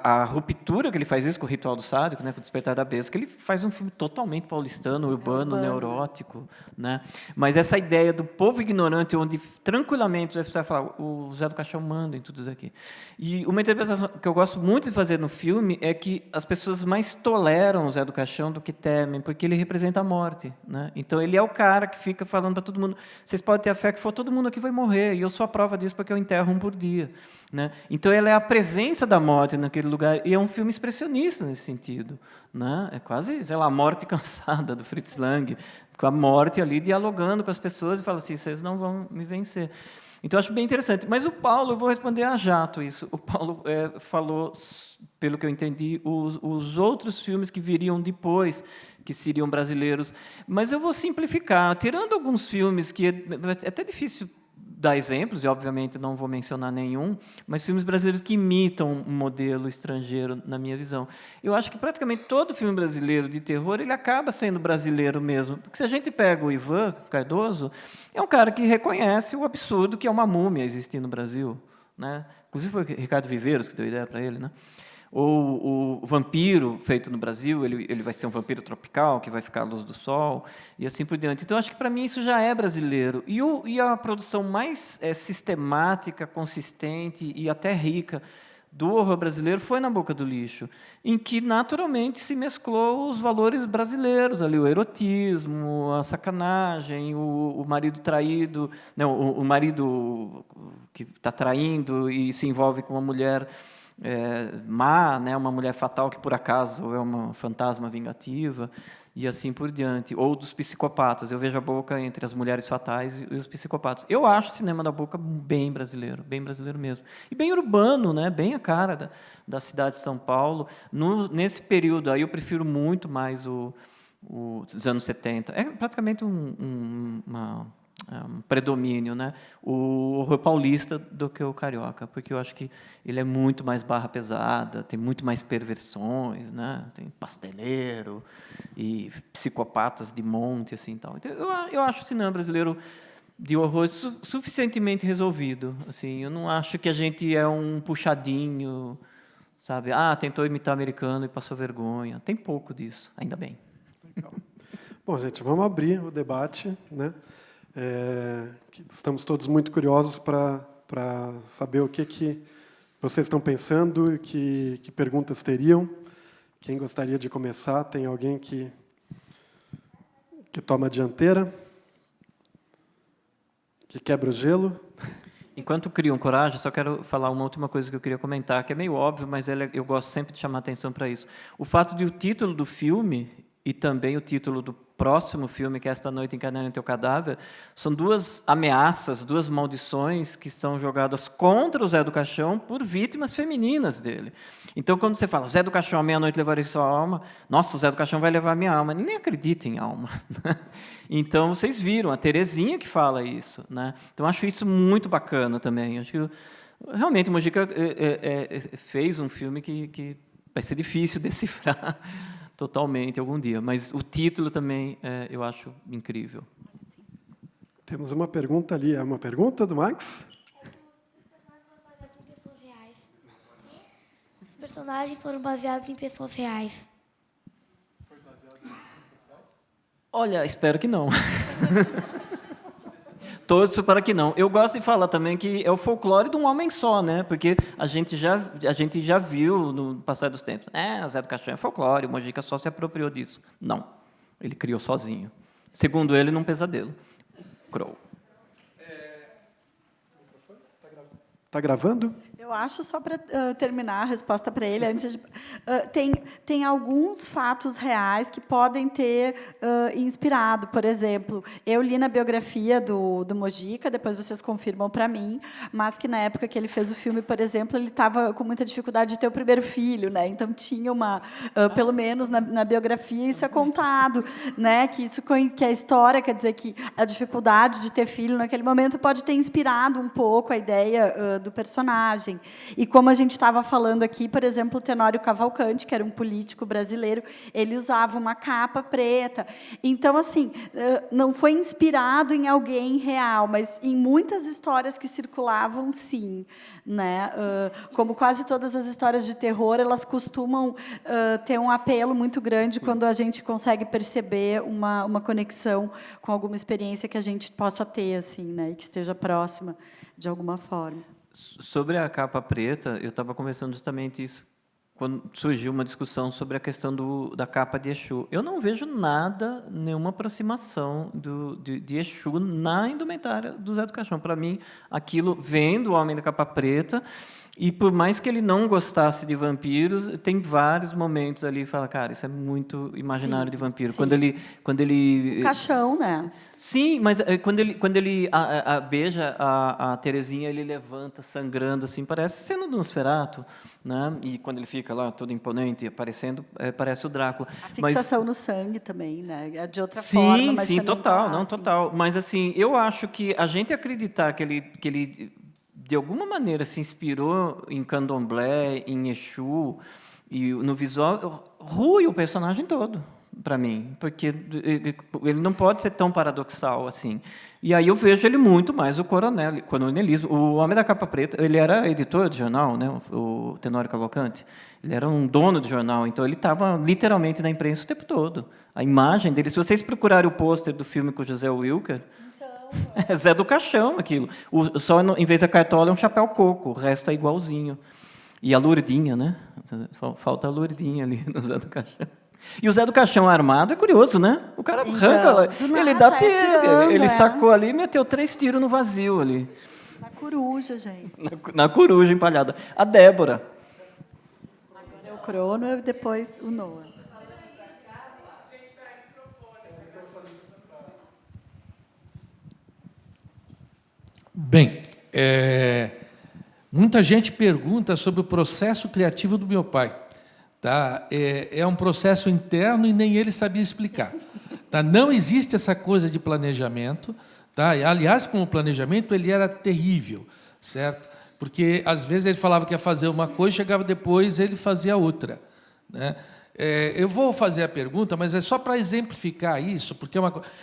a ruptura que ele faz isso com o Ritual do Sádico, né, com o Despertar da Besta, que ele faz um filme totalmente paulistano, urbano, neurótico, né? Mas essa ideia do povo ignorante, onde tranquilamente você vai falar, o Zé do Caixão manda em tudo isso aqui. E uma interpretação que eu gosto muito de fazer no filme é que as pessoas mais toleram o Zé do Caixão do que temem, porque ele representa a morte, né? Então ele é o cara que fica falando para todo mundo, vocês podem ter a fé que for, todo mundo aqui vai morrer, e eu sou a prova disso porque eu enterro um por dia, né? Então ela é a presença da morte naquele lugar, e é um filme expressionista nesse sentido, né? É quase, sei lá, a morte cansada do Fritz Lang, com a morte ali dialogando com as pessoas e fala assim, vocês não vão me vencer. Então, eu acho bem interessante. Mas o Paulo, eu vou responder a jato isso. O Paulo falou, pelo que eu entendi, os outros filmes que viriam depois, que seriam brasileiros. Mas eu vou simplificar. Tirando alguns filmes que é até difícil dar exemplos, e obviamente não vou mencionar nenhum, mas filmes brasileiros que imitam um modelo estrangeiro, na minha visão. Eu acho que praticamente todo filme brasileiro de terror ele acaba sendo brasileiro mesmo. Porque se a gente pega o Ivan Cardoso, é um cara que reconhece o absurdo que é uma múmia existir no Brasil, né? Inclusive foi o Ricardo Viveiros que deu ideia para ele, né? Ou o vampiro feito no Brasil, ele vai ser um vampiro tropical, que vai ficar à luz do sol, e assim por diante. Então, acho que, para mim, isso já é brasileiro. E a produção mais sistemática, consistente e até rica do horror brasileiro foi Na Boca do Lixo, em que, naturalmente, se mesclou os valores brasileiros, ali, o erotismo, a sacanagem, o marido traído, não, o marido que está traindo e se envolve com uma mulher má, né, uma mulher fatal que por acaso é uma fantasma vingativa e assim por diante, ou dos psicopatas. Eu vejo A Boca entre as mulheres fatais e os psicopatas. Eu acho o cinema da Boca bem brasileiro mesmo, e bem urbano, né, bem a cara da cidade de São Paulo. Nesse período aí eu prefiro muito mais os anos 70. É praticamente um predomínio, né? O horror paulista do que o carioca, porque eu acho que ele é muito mais barra pesada, tem muito mais perversões, né? Tem pasteleiro e psicopatas de monte, assim, tal. Então, eu acho o cinema brasileiro de horror suficientemente resolvido, assim. Eu não acho que a gente é um puxadinho, sabe? Tentou imitar americano e passou vergonha. Tem pouco disso, ainda bem. Legal. Bom, gente, vamos abrir o debate, né? Estamos todos muito curiosos para saber o que vocês estão pensando e que perguntas teriam. Quem gostaria de começar? Tem alguém que toma a dianteira? Que quebra o gelo? Enquanto criam coragem, só quero falar uma última coisa que eu queria comentar, que é meio óbvio, mas eu gosto sempre de chamar atenção para isso. O fato de o título do filme e também o título do próximo filme, que é Esta Noite Encarnando em Teu Cadáver, são duas ameaças, duas maldições que são jogadas contra o Zé do Caixão por vítimas femininas dele. Então, quando você fala, Zé do Caixão, à meia-noite levarei sua alma, nossa, o Zé do Caixão vai levar minha alma. Ninguém acredita em alma. Então, vocês viram, a Terezinha que fala isso, né? Então, acho isso muito bacana também. Acho que, realmente, o Mojica fez um filme que vai ser difícil decifrar totalmente algum dia, mas o título também eu acho incrível. Temos uma pergunta ali. É uma pergunta do Max? Os personagens foram baseados em pessoas reais. Foi baseado em pessoas reais? Olha, espero que não. Torço para que não. Eu gosto de falar também que é o folclore de um homem só, né? Porque a gente já viu no passar dos tempos. O Zé do Caixão é folclore, o Mojica só se apropriou disso. Não. Ele criou sozinho. Segundo ele, num pesadelo. Crow. Está gravando? Eu acho, só para terminar a resposta para ele, antes de, tem alguns fatos reais que podem ter inspirado. Por exemplo, eu li na biografia do Mojica, depois vocês confirmam para mim, mas que na época que ele fez o filme, por exemplo, ele estava com muita dificuldade de ter o primeiro filho, né? Então tinha pelo menos na biografia isso é contado, né? Que a história quer dizer que a dificuldade de ter filho naquele momento pode ter inspirado um pouco a ideia do personagem. E como a gente estava falando aqui, por exemplo, o Tenório Cavalcanti, que era um político brasileiro, ele usava uma capa preta. Então, assim, não foi inspirado em alguém real, mas em muitas histórias que circulavam, sim. Né? Como quase todas as histórias de terror, elas costumam ter um apelo muito grande quando a gente consegue perceber uma conexão com alguma experiência que a gente possa ter, assim, né? E que esteja próxima de alguma forma. Sobre a capa preta, eu estava conversando justamente isso, quando surgiu uma discussão sobre a questão da capa de Exu. Eu não vejo nenhuma aproximação de Exu na indumentária do Zé do Caixão. Para mim, aquilo vem do Homem da Capa Preta, e por mais que ele não gostasse de vampiros, tem vários momentos ali que fala, cara, isso é muito imaginário de vampiro. Sim. Quando ele O caixão, né? Sim, mas quando ele beija a Terezinha, ele levanta sangrando, assim, parece cena do Nosferatu, né? E quando ele fica lá todo imponente, aparecendo, parece o Drácula. A fixação no sangue também, né? É de outra forma, mas sim, também total, tá, não, assim. total. Mas assim, eu acho que a gente acreditar que ele de alguma maneira se inspirou em Candomblé, em Exu, e no visual, rui o personagem todo, para mim, porque ele não pode ser tão paradoxal assim. E aí eu vejo ele muito mais o coronelismo. O Homem da Capa Preta, ele era editor de jornal, né? O Tenório Cavalcanti. Ele era um dono de jornal, então ele estava literalmente na imprensa o tempo todo. A imagem dele, se vocês procurarem o pôster do filme com o José Wilker, é Zé do Caixão aquilo. Só em vez da cartola é um chapéu coco, o resto é igualzinho. E a Lourdinha, né? Falta a Lourdinha ali no Zé do Caixão. E o Zé do Caixão armado é curioso, né? O cara arranca, ele dá tiro, ele sacou ali e meteu 3 tiros no vazio ali. Na coruja, gente. Na coruja empalhada. A Débora. Agora é o Crono e depois o Noah. Bem, muita gente pergunta sobre o processo criativo do meu pai. Tá? É um processo interno e nem ele sabia explicar. Tá? Não existe essa coisa de planejamento. Tá? E, aliás, com o planejamento, ele era terrível, certo? Porque, às vezes, ele falava que ia fazer uma coisa, chegava depois, ele fazia outra. Né? Eu vou fazer a pergunta, mas é só para exemplificar isso, porque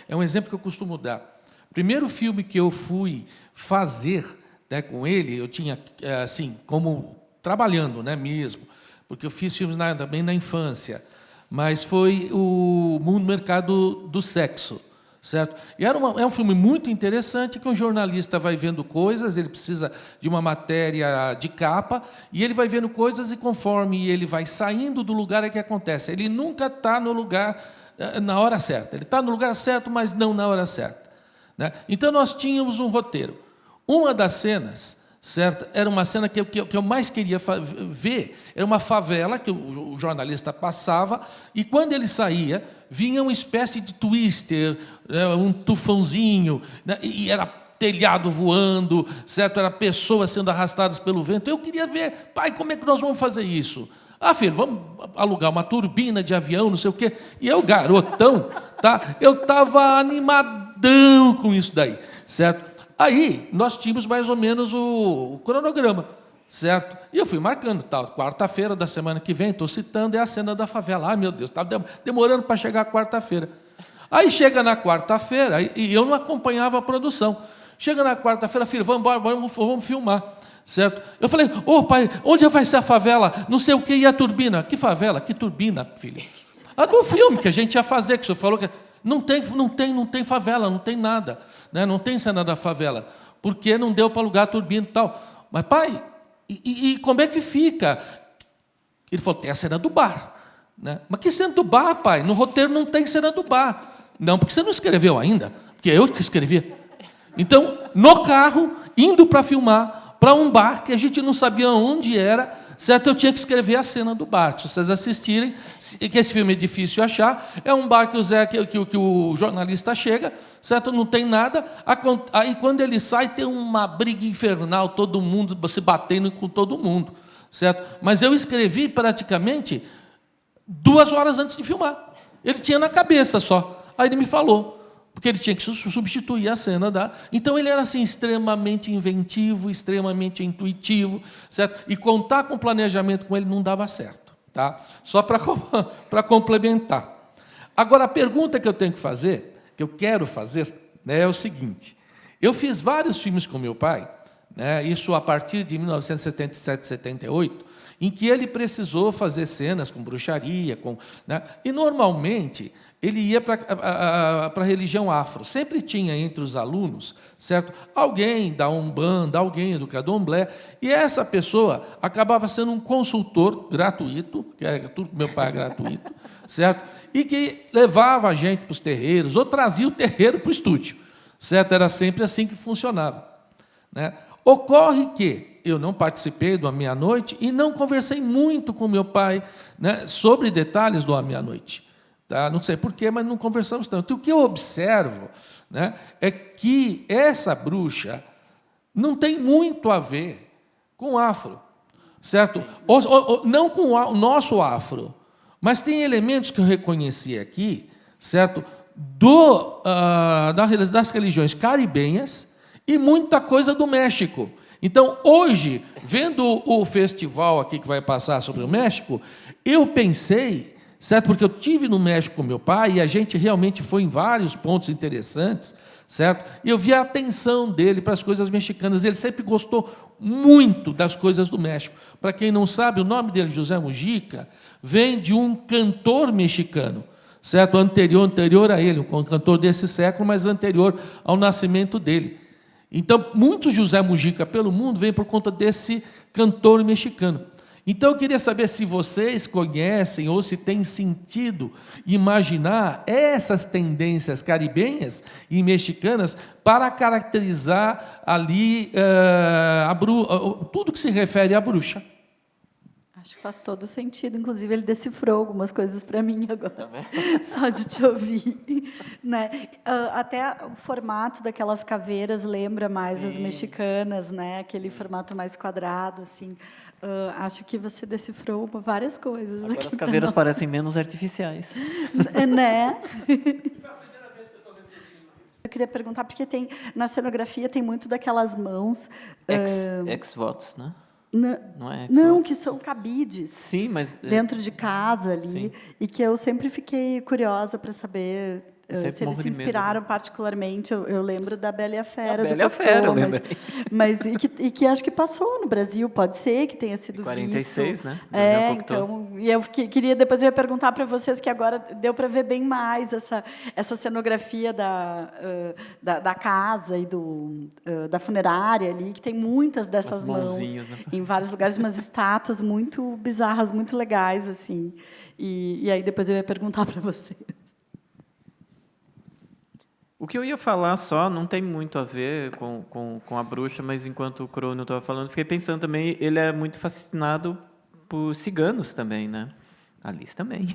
é um exemplo que eu costumo dar. O primeiro filme que eu fui fazer, né, com ele, eu tinha, assim, como trabalhando, né, mesmo, porque eu fiz filmes também na infância, mas foi o Mundo Mercado do Sexo, certo? E é um filme muito interessante, que um jornalista vai vendo coisas, ele precisa de uma matéria de capa, e ele vai vendo coisas, e conforme ele vai saindo do lugar, é que acontece. Ele nunca está no lugar na hora certa. Ele está no lugar certo, mas não na hora certa. Né? Então, nós tínhamos um roteiro. Uma das cenas, certo, era uma cena que eu mais queria ver, era uma favela que o jornalista passava, e quando ele saía, vinha uma espécie de twister, um tufãozinho, né, e era telhado voando, certo? Era pessoas sendo arrastadas pelo vento. Eu queria ver, pai, como é que nós vamos fazer isso? Ah, filho, vamos alugar uma turbina de avião, não sei o quê. E eu, garotão, tá? Eu estava animadão com isso daí, certo? Aí, nós tínhamos mais ou menos o cronograma, certo? E eu fui marcando, tal, quarta-feira da semana que vem, estou citando, é a cena da favela. Ah, meu Deus, estava demorando para chegar a quarta-feira. Aí chega na quarta-feira, e eu não acompanhava a produção. Chega na quarta-feira, filho, vamos embora, vamos filmar. Certo? Eu falei, pai, onde vai ser a favela? Não sei o que, e a turbina? Que favela? Que turbina, filho? A do filme que a gente ia fazer, que o senhor falou que não tem favela, não tem nada, né? Não tem cena da favela, porque não deu para alugar a turbina e tal. Mas, pai, e como é que fica? Ele falou, tem a cena do bar. Né? Mas que cena do bar, pai? No roteiro não tem cena do bar. Não, porque você não escreveu ainda, porque é eu que escrevi. Então, no carro, indo para filmar, para um bar que a gente não sabia onde era, certo? Eu tinha que escrever a cena do bar. Se vocês assistirem, que esse filme é difícil achar, é um bar que o jornalista chega, certo? Não tem nada. Aí, quando ele sai, tem uma briga infernal, todo mundo se batendo com todo mundo, certo? Mas eu escrevi praticamente 2 horas antes de filmar. Ele tinha na cabeça só. Aí ele me falou, porque ele tinha que substituir a cena Então ele era assim extremamente inventivo, extremamente intuitivo, certo? E contar com planejamento com ele não dava certo, tá? Só para complementar. Agora a pergunta que eu tenho que fazer, que eu quero fazer, né, é o seguinte: eu fiz vários filmes com meu pai, né, isso a partir de 1977, 78, em que ele precisou fazer cenas com bruxaria, né, e normalmente ele ia para a religião afro. Sempre tinha entre os alunos, certo, alguém da Umbanda, alguém do Candomblé, e essa pessoa acabava sendo um consultor gratuito, que era tudo que meu pai é gratuito, certo, e que levava a gente para os terreiros, ou trazia o terreiro para o estúdio, certo? Era sempre assim que funcionava, né? Ocorre que eu não participei do A Meia-Noite e não conversei muito com meu pai, né, sobre detalhes do A Meia-Noite. Tá? Não sei porquê, mas não conversamos tanto. E o que eu observo, né, é que essa bruxa não tem muito a ver com o afro, certo? Não com o nosso afro, mas tem elementos que eu reconheci aqui, certo, das religiões caribenhas e muita coisa do México. Então, hoje, vendo o festival aqui que vai passar sobre o México, eu pensei, certo? Porque eu tive no México com meu pai e a gente realmente foi em vários pontos interessantes, certo? E eu vi a atenção dele para as coisas mexicanas. Ele sempre gostou muito das coisas do México. Para quem não sabe, o nome dele, José Mujica, vem de um cantor mexicano, certo? Anterior a ele, um cantor desse século, mas anterior ao nascimento dele. Então, muitos José Mujica pelo mundo vêm por conta desse cantor mexicano. Então, eu queria saber se vocês conhecem ou se tem sentido imaginar essas tendências caribenhas e mexicanas para caracterizar ali tudo que se refere à bruxa. Acho que faz todo sentido. Inclusive, ele decifrou algumas coisas para mim agora, só de te ouvir. Né? Até o formato daquelas caveiras lembra mais as mexicanas, né? Aquele formato mais quadrado, assim. Acho que você decifrou várias coisas. Agora as caveiras parecem menos artificiais. Né? Eu queria perguntar, porque na cenografia tem muito daquelas mãos... Ex-votos, né? Não é Não, que são cabides. Sim, mas dentro de casa ali. Sim. E que eu sempre fiquei curiosa para saber se eles se inspiraram medo, né? particularmente. Eu lembro da Bela e a Fera. A Bela e a Fera, eu lembrei. E que acho que passou no Brasil, pode ser que tenha sido 46, visto. né? Então, e eu queria, depois eu ia perguntar para vocês, que agora deu para ver bem mais essa cenografia da casa e da funerária ali, que tem muitas dessas mãos, né? em vários lugares, umas estátuas muito bizarras, muito legais, assim. E aí depois eu ia perguntar para vocês. O que eu ia falar só não tem muito a ver com a bruxa, mas enquanto o Crônio estava falando, fiquei pensando também, ele é muito fascinado por ciganos também, né? Alice também.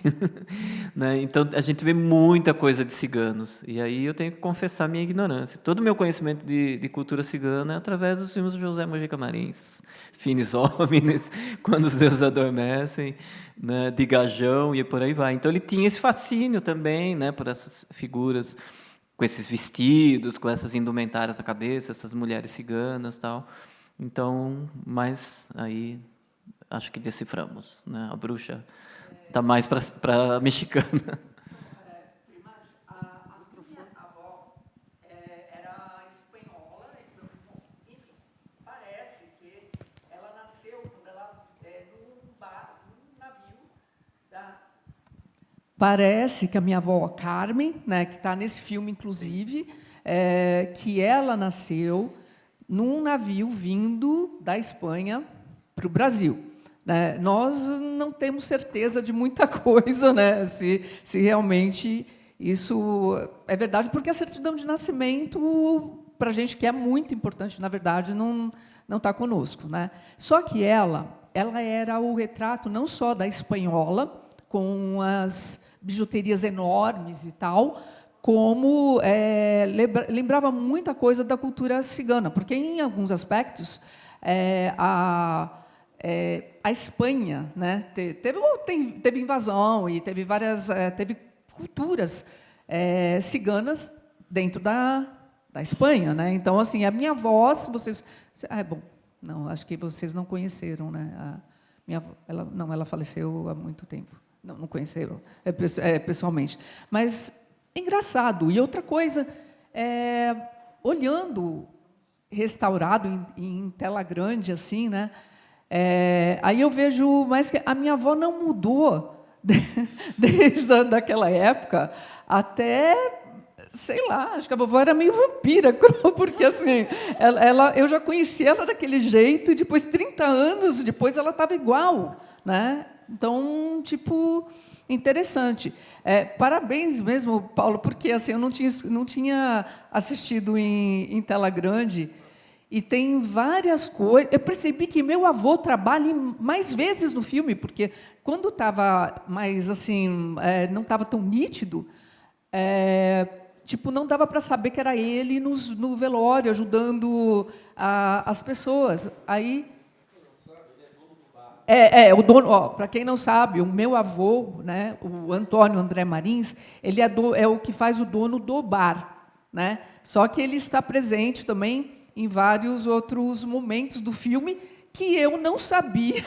Né? Então, a gente vê muita coisa de ciganos. E aí eu tenho que confessar minha ignorância. Todo o meu conhecimento de cultura cigana é através dos filmes de José Mujica Marins, Finis Homines, Quando os Deuses Adormecem, né? De Gajão e por aí vai. Então, ele tinha esse fascínio também, né? Por essas figuras com esses vestidos, com essas indumentárias na cabeça, essas mulheres ciganas e tal. Então, mas aí acho que deciframos, né? A bruxa está mais para a mexicana. A avó era espanhola, enfim, parece que ela nasceu quando num navio da... Parece que a minha avó Carmen, né, que está nesse filme, inclusive, que ela nasceu num navio vindo da Espanha para o Brasil. Nós não temos certeza de muita coisa, né, se realmente isso é verdade, porque a certidão de nascimento, para a gente, que é muito importante, na verdade, não tá conosco, né? Só que ela era o retrato não só da espanhola, com as bijuterias enormes e tal, como lembrava muita coisa da cultura cigana, porque, em alguns aspectos, a Espanha, né, teve invasão e teve teve culturas ciganas dentro da Espanha, né? Então, assim, a minha avó, se vocês, bom, não, acho que vocês não conheceram, né? A minha avó, ela faleceu há muito tempo. Não conheceram pessoalmente, mas é engraçado. E outra coisa, olhando restaurado em tela grande, assim, né? Aí eu vejo mais que a minha avó não mudou desde daquela época até, sei lá, acho que a vovó era meio vampira, porque assim, eu já conhecia ela daquele jeito e depois, 30 anos depois, ela estava igual, né? Então, tipo, interessante. Parabéns mesmo, Paulo, porque assim, eu não tinha assistido em tela grande. E tem várias coisas. Eu percebi que meu avô trabalha mais vezes no filme, porque quando estava mais assim, não estava tão nítido, tipo, não dava para saber que era ele no velório ajudando as pessoas. Aí o dono. Para quem não sabe, o meu avô, né, o Antônio André Marins, ele é o que faz o dono do bar, né? Só que ele está presente também em vários outros momentos do filme que eu não sabia,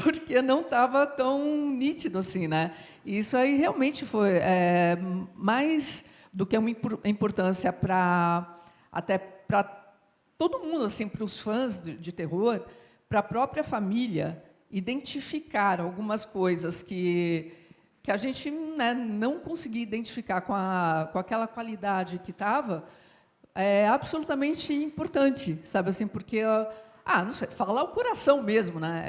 porque não estava tão nítido assim, né? Isso aí realmente foi mais do que uma importância até para todo mundo, assim, para os fãs de terror, para a própria família identificar algumas coisas que a gente, né, não conseguia identificar com aquela qualidade que estava. É absolutamente importante, sabe assim, porque não sei, falar o coração mesmo, né?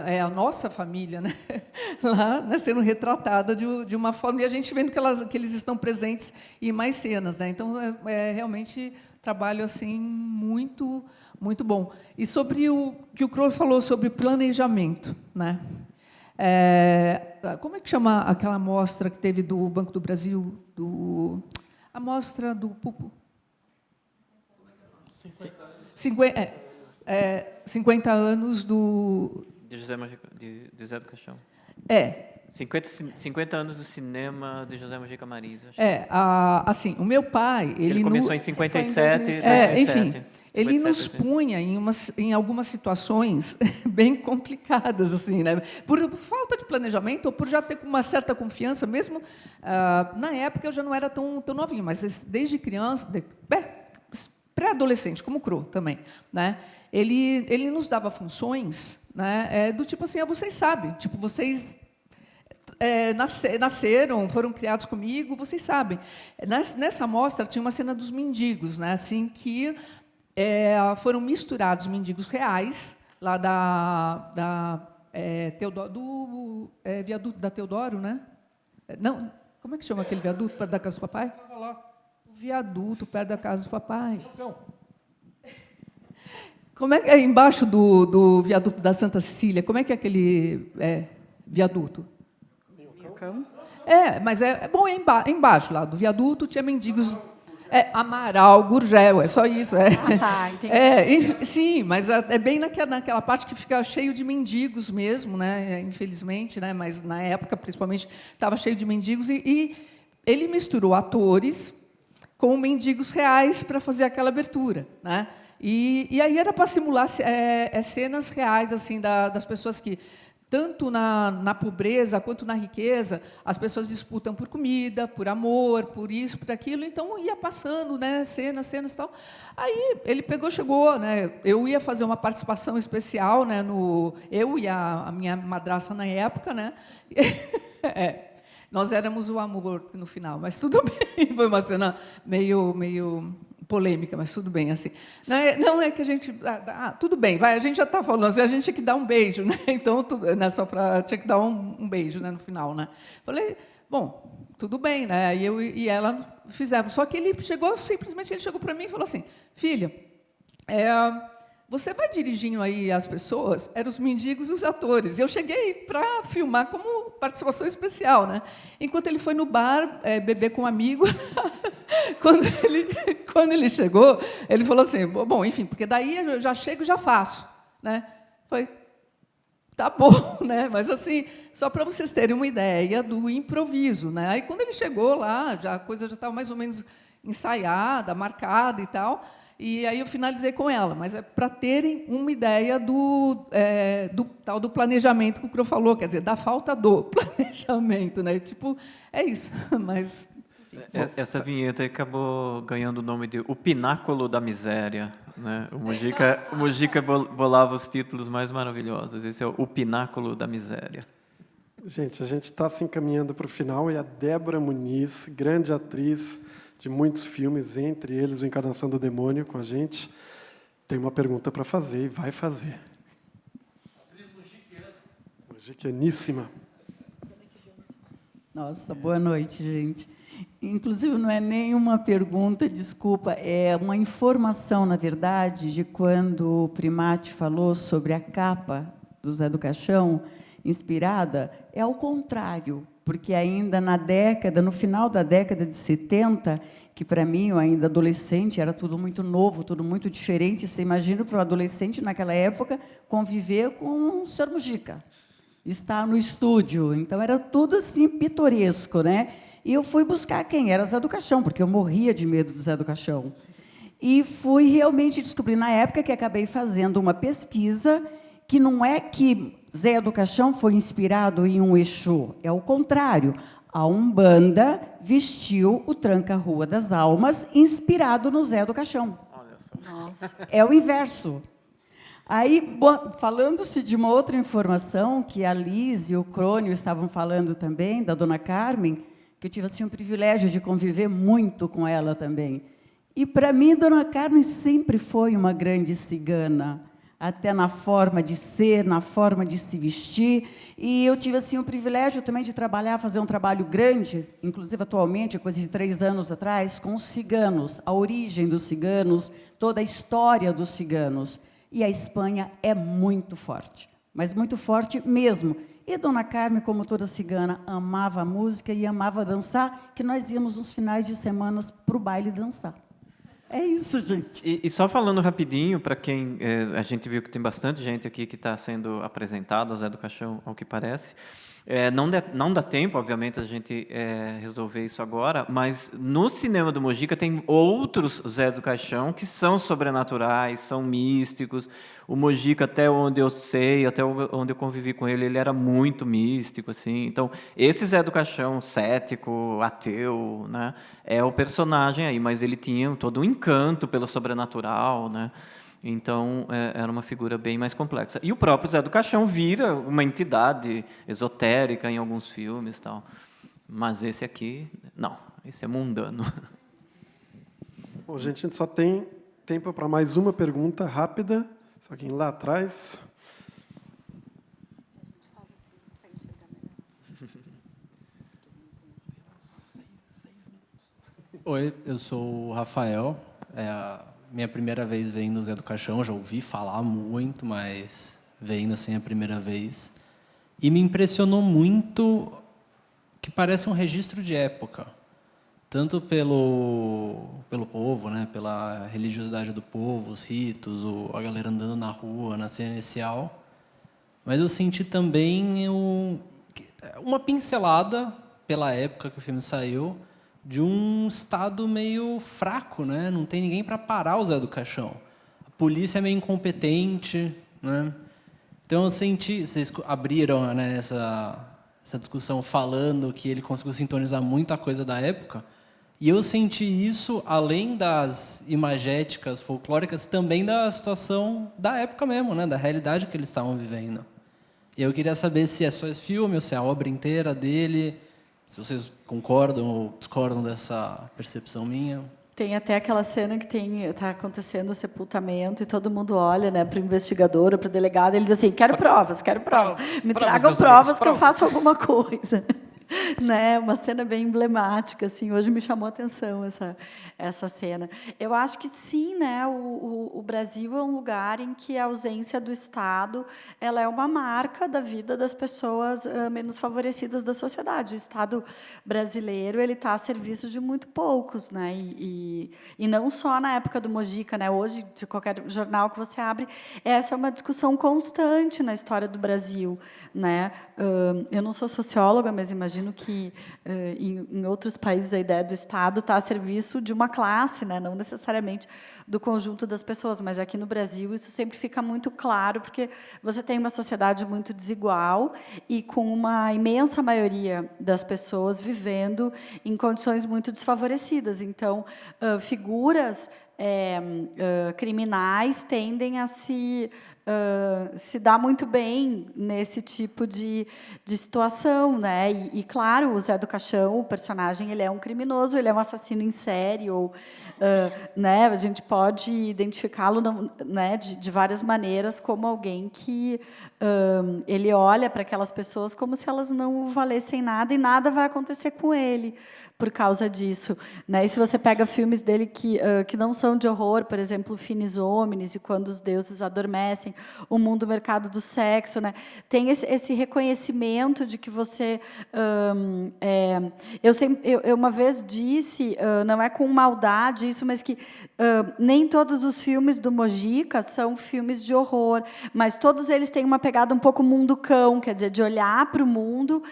É a nossa família, né? Lá, né, sendo retratada de uma forma, e a gente vendo que eles estão presentes em mais cenas, né? Então realmente trabalho assim muito muito bom. E sobre o que o Crow falou sobre planejamento, né? Como é que chama aquela mostra que teve do Banco do Brasil, a mostra do Pupo? 50 anos do... De José do Caixão. 50 anos do cinema de José Mojica Marins. Assim, o meu pai... Ele começou em 57. Enfim, ele nos punha em algumas situações bem complicadas, assim, né? Por falta de planejamento ou por já ter uma certa confiança, mesmo na época eu já não era tão novinha, mas desde criança, pré-adolescente, como o Cro também, né? Ele nos dava funções, né? Do tipo assim, vocês sabem, tipo, vocês nasceram, foram criados comigo, vocês sabem. Nessa mostra tinha uma cena dos mendigos, né? Assim que foram misturados mendigos reais lá do viaduto da Teodoro, né? Não, como é que chama aquele viaduto perto da casa do papai? Estava lá. O viaduto perto da casa do papai. Como é que é embaixo do viaduto da Santa Cecília? Como é que é aquele viaduto? Minhocão? Mas bom, embaixo lá do viaduto tinha mendigos. Amaral, Gurgel, é só isso. Tá, entendi. Sim, mas é bem naquela parte que fica cheio de mendigos mesmo, né? Infelizmente, né? Mas na época, principalmente, estava cheio de mendigos e ele misturou atores com mendigos reais para fazer aquela abertura, né? E aí era para simular cenas reais assim das pessoas que tanto na pobreza quanto na riqueza, as pessoas disputam por comida, por amor, por isso, por aquilo. Então, ia passando, né, cenas e tal. Aí, ele chegou, né, eu ia fazer uma participação especial, né, eu e a minha madrasta na época, né, nós éramos o amor no final, mas tudo bem, foi uma cena meio polêmica, mas tudo bem, assim. Não é que a gente... tudo bem, vai, a gente já está falando, assim, a gente tinha que dar um beijo, né? Então, tinha que dar um beijo, né, no final, né? Falei, bom, tudo bem, né? Aí eu e ela fizemos. Só que ele chegou para mim e falou assim, filha, Você vai dirigindo aí as pessoas, eram os mendigos e os atores. Eu cheguei para filmar como participação especial, né? Enquanto ele foi no bar beber com um amigo, quando ele chegou, ele falou assim, bom, enfim, porque daí eu já chego e já faço, né? Foi, tá bom, né? Mas assim, só para vocês terem uma ideia do improviso, né? Aí quando ele chegou lá, a coisa já estava mais ou menos ensaiada, marcada e tal. E aí eu finalizei com ela, mas é para terem uma ideia do tal do planejamento que o Cro falou, quer dizer, da falta do planejamento, né? Tipo, é isso. Mas Essa vinheta acabou ganhando o nome de O Pináculo da Miséria, né? O Mujica bolava os títulos mais maravilhosos. Esse é o Pináculo da Miséria. Gente, a gente está se encaminhando para o final e a Débora Muniz, grande atriz de muitos filmes, entre eles o Encarnação do Demônio, com a gente, tem uma pergunta para fazer e vai fazer. Atriz Mujiquianíssima. Nossa, boa noite, gente. Inclusive, não é nenhuma pergunta, desculpa, é uma informação, na verdade, de quando o Primati falou sobre a capa do Zé do Caixão, inspirada, é ao contrário, porque ainda no final da década de 70, que para mim, eu ainda adolescente, era tudo muito novo, tudo muito diferente. Você imagina para um adolescente, naquela época, conviver com o Sr. Mujica, estar no estúdio. Então, era tudo assim, pitoresco, né? E eu fui buscar quem era Zé do Caixão, porque eu morria de medo do Zé do Caixão. E fui realmente descobrir, na época, que acabei fazendo uma pesquisa, que não é que Zé do Caixão foi inspirado em um Exu, é o contrário. A Umbanda vestiu o Tranca-Rua das Almas, inspirado no Zé do Caixão. Olha só. Nossa. É o inverso. Aí, falando-se de uma outra informação, que a Liz e o Crônio estavam falando também, da Dona Carmen, que eu tive assim, um privilégio de conviver muito com ela também. E, para mim, Dona Carmen sempre foi uma grande cigana, até na forma de ser, na forma de se vestir. E eu tive assim, o privilégio também de trabalhar, fazer um trabalho grande, inclusive atualmente, coisa de 3 anos atrás, com os ciganos, a origem dos ciganos, toda a história dos ciganos. E a Espanha é muito forte, mas muito forte mesmo. E Dona Carmen, como toda cigana, amava a música e amava dançar, que nós íamos nos finais de semana para o baile dançar. É isso, gente. E só falando rapidinho, para quem... a gente viu que tem bastante gente aqui que está sendo apresentado ao Zé do Caixão, ao que parece. Não dá tempo, obviamente, a gente resolver isso agora, mas no cinema do Mujica tem outros Zé do Caixão que são sobrenaturais, são místicos. O Mujica, até onde eu sei, até onde eu convivi com ele, ele era muito místico, assim. Então, esse Zé do Caixão, cético, ateu, né, é o personagem aí, mas ele tinha todo um encanto pelo sobrenatural, né? Então, era uma figura bem mais complexa. E o próprio Zé do Caixão vira uma entidade esotérica em alguns filmes, tal. Mas esse aqui, não. Esse é mundano. Bom, gente, a gente só tem tempo para mais uma pergunta rápida. Se alguém lá atrás. Oi, eu sou o Rafael. É a minha primeira vez vendo o Zé do Caixão. Já ouvi falar muito, mas vendo assim a primeira vez. E me impressionou muito que parece um registro de época. Tanto pelo povo, né, pela religiosidade do povo, os ritos, a galera andando na rua, na cena inicial. Mas eu senti também uma pincelada, pela época que o filme saiu, de um estado meio fraco, né? Não tem ninguém para parar o Zé do Caixão. A polícia é meio incompetente, né? Então eu senti, vocês abriram, né, essa discussão falando que ele conseguiu sintonizar muita coisa da época, e eu senti isso, além das imagéticas folclóricas, também da situação da época mesmo, né, da realidade que eles estavam vivendo. E eu queria saber se é só esse filme ou se é a obra inteira dele, se vocês concordam ou discordam dessa percepção minha. Tem até aquela cena que está acontecendo o sepultamento e todo mundo olha, né, para o investigador ou para o delegado, e ele diz assim, quero provas, me tragam provas que eu faço alguma coisa. Né, uma cena bem emblemática, assim, hoje me chamou a atenção essa cena. Eu acho que sim, né, o Brasil é um lugar em que a ausência do Estado ela é uma marca da vida das pessoas menos favorecidas da sociedade. O Estado brasileiro ele está a serviço de muito poucos, né, e não só na época do Mojica, né, hoje, de qualquer jornal que você abre, essa é uma discussão constante na história do Brasil, né. Eu não sou socióloga, mas imagino que em outros países a ideia do Estado está a serviço de uma classe, né? Não necessariamente do conjunto das pessoas, mas aqui no Brasil isso sempre fica muito claro, porque você tem uma sociedade muito desigual e com uma imensa maioria das pessoas vivendo em condições muito desfavorecidas. Então, figuras criminais tendem a se dá muito bem nesse tipo de situação, né? E claro, o Zé do Caixão, o personagem, ele é um criminoso, ele é um assassino em série, ou né? A gente pode identificá-lo, né, de várias maneiras como alguém que ele olha para aquelas pessoas como se elas não valessem nada e nada vai acontecer com ele por causa disso, né? E se você pega filmes dele que não são de horror, por exemplo, Finis Homines e Quando os Deuses Adormecem, O Mundo, o Mercado do Sexo, né? Tem esse reconhecimento de que você... eu uma vez disse, não é com maldade isso, mas que nem todos os filmes do Mojica são filmes de horror, mas todos eles têm uma pegada um pouco mundo cão, quer dizer, de olhar para o mundo,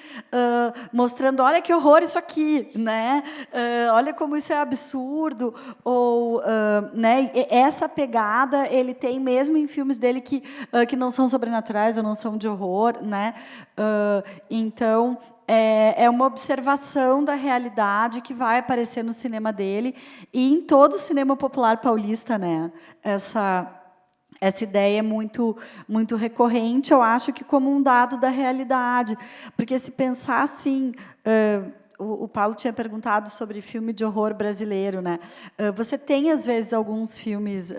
mostrando, olha que horror isso aqui, né? Olha como isso é absurdo, ou né? Essa pegada ele tem mesmo em filmes dele que não são sobrenaturais ou não são de horror, né? Então é uma observação da realidade que vai aparecer no cinema dele e em todo o cinema popular paulista, né? Essa ideia é muito recorrente, eu acho que como um dado da realidade, porque se pensar assim, o Paulo tinha perguntado sobre filme de horror brasileiro, né? Você tem às vezes alguns filmes,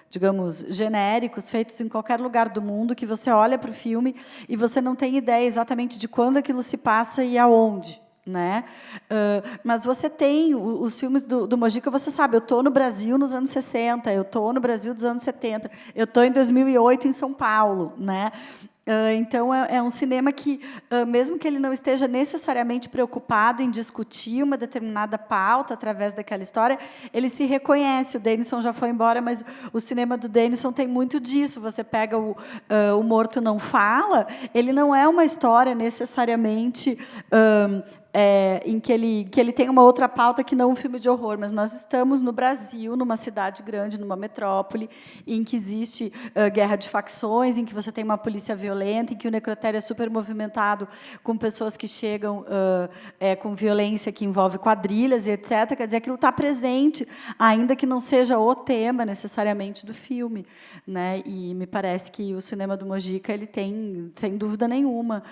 digamos, genéricos, feitos em qualquer lugar do mundo, que você olha para o filme e você não tem ideia exatamente de quando aquilo se passa e aonde, né? Mas você tem os filmes do Mojica, você sabe, eu estou no Brasil nos anos 60, eu estou no Brasil dos anos 70, eu estou em 2008 em São Paulo, né? Então, é um cinema que, mesmo que ele não esteja necessariamente preocupado em discutir uma determinada pauta através daquela história, ele se reconhece. O Denison já foi embora, mas o cinema do Denison tem muito disso. Você pega o Morto Não Fala, ele não é uma história necessariamente em que ele tem uma outra pauta que não um filme de horror, mas nós estamos no Brasil, numa cidade grande, numa metrópole, em que existe guerra de facções, em que você tem uma polícia violenta, em que o necrotério é super movimentado, com pessoas que chegam com violência que envolve quadrilhas e etc. Quer dizer, aquilo está presente, ainda que não seja o tema necessariamente do filme, né? E me parece que o cinema do Mojica ele tem, sem dúvida nenhuma,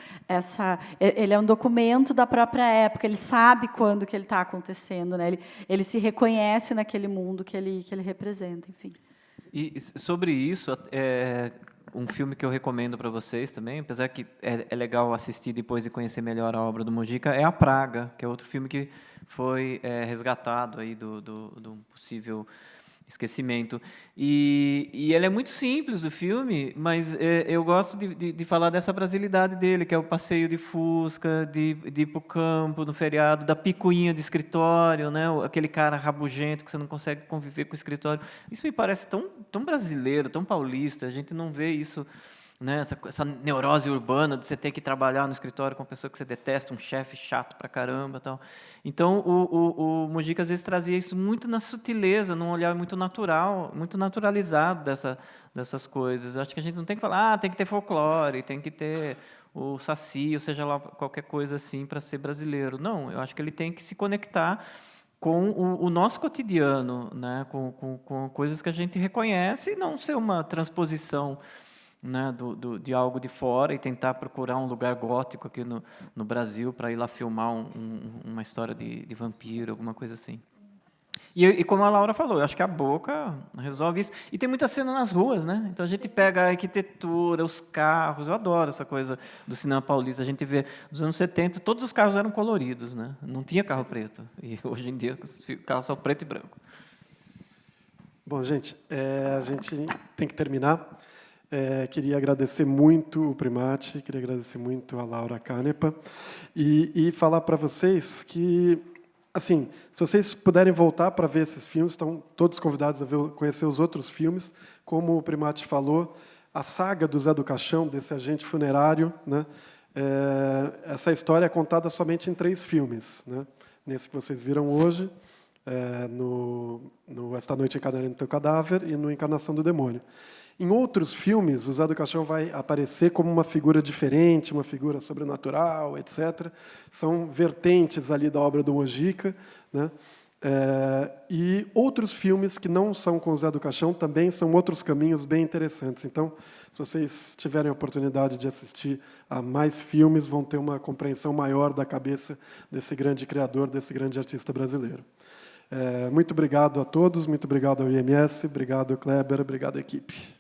ele é um documento da própria época, ele sabe quando que ele está acontecendo, né? Ele se reconhece naquele mundo que ele representa, enfim. E sobre isso, um filme que eu recomendo para vocês também, apesar que é legal assistir depois e conhecer melhor a obra do Mojica, é A Praga, que é outro filme que foi resgatado aí do possível esquecimento. E ele é muito simples, o filme, mas eu gosto de falar dessa brasilidade dele, que é o passeio de Fusca, de ir para o campo, no feriado, da picuinha de escritório, né? Aquele cara rabugento que você não consegue conviver com o escritório. Isso me parece tão brasileiro, tão paulista, a gente não vê isso, né? Essa neurose urbana de você ter que trabalhar no escritório com uma pessoa que você detesta, um chefe chato pra caramba, tal. Então o Mojica às vezes trazia isso muito na sutileza, num olhar muito natural, muito naturalizado dessas coisas. Eu acho que a gente não tem que falar, tem que ter folclore, tem que ter o saci, ou seja lá qualquer coisa assim para ser brasileiro. Não, eu acho que ele tem que se conectar com o nosso cotidiano, né? Com coisas que a gente reconhece, e não ser uma transposição, né, de algo de fora e tentar procurar um lugar gótico aqui no Brasil para ir lá filmar uma história de vampiro, alguma coisa assim. E como a Laura falou, eu acho que a boca resolve isso. E tem muita cena nas ruas, né? Então a gente pega a arquitetura, os carros. Eu adoro essa coisa do cinema paulista. A gente vê, nos anos 70, todos os carros eram coloridos, né? Não tinha carro preto. E hoje em dia, os carros são preto e branco. Bom, gente, a gente tem que terminar. Queria agradecer muito o Primati, queria agradecer muito a Laura Canepa e falar para vocês que, assim, se vocês puderem voltar para ver esses filmes, estão todos convidados a conhecer os outros filmes. Como o Primati falou, a saga do Zé do Caixão, desse agente funerário, né? Essa história é contada somente em 3 filmes, né? Nesse que vocês viram hoje, no Esta Noite Encarnarei no Teu Cadáver e no Encarnação do Demônio. Em outros filmes, o Zé do Caixão vai aparecer como uma figura diferente, uma figura sobrenatural, etc. São vertentes ali da obra do Mojica, né? E outros filmes que não são com o Zé do Caixão também são outros caminhos bem interessantes. Então, se vocês tiverem a oportunidade de assistir a mais filmes, vão ter uma compreensão maior da cabeça desse grande criador, desse grande artista brasileiro. Muito obrigado a todos, muito obrigado ao IMS, obrigado, Kleber, obrigado, equipe.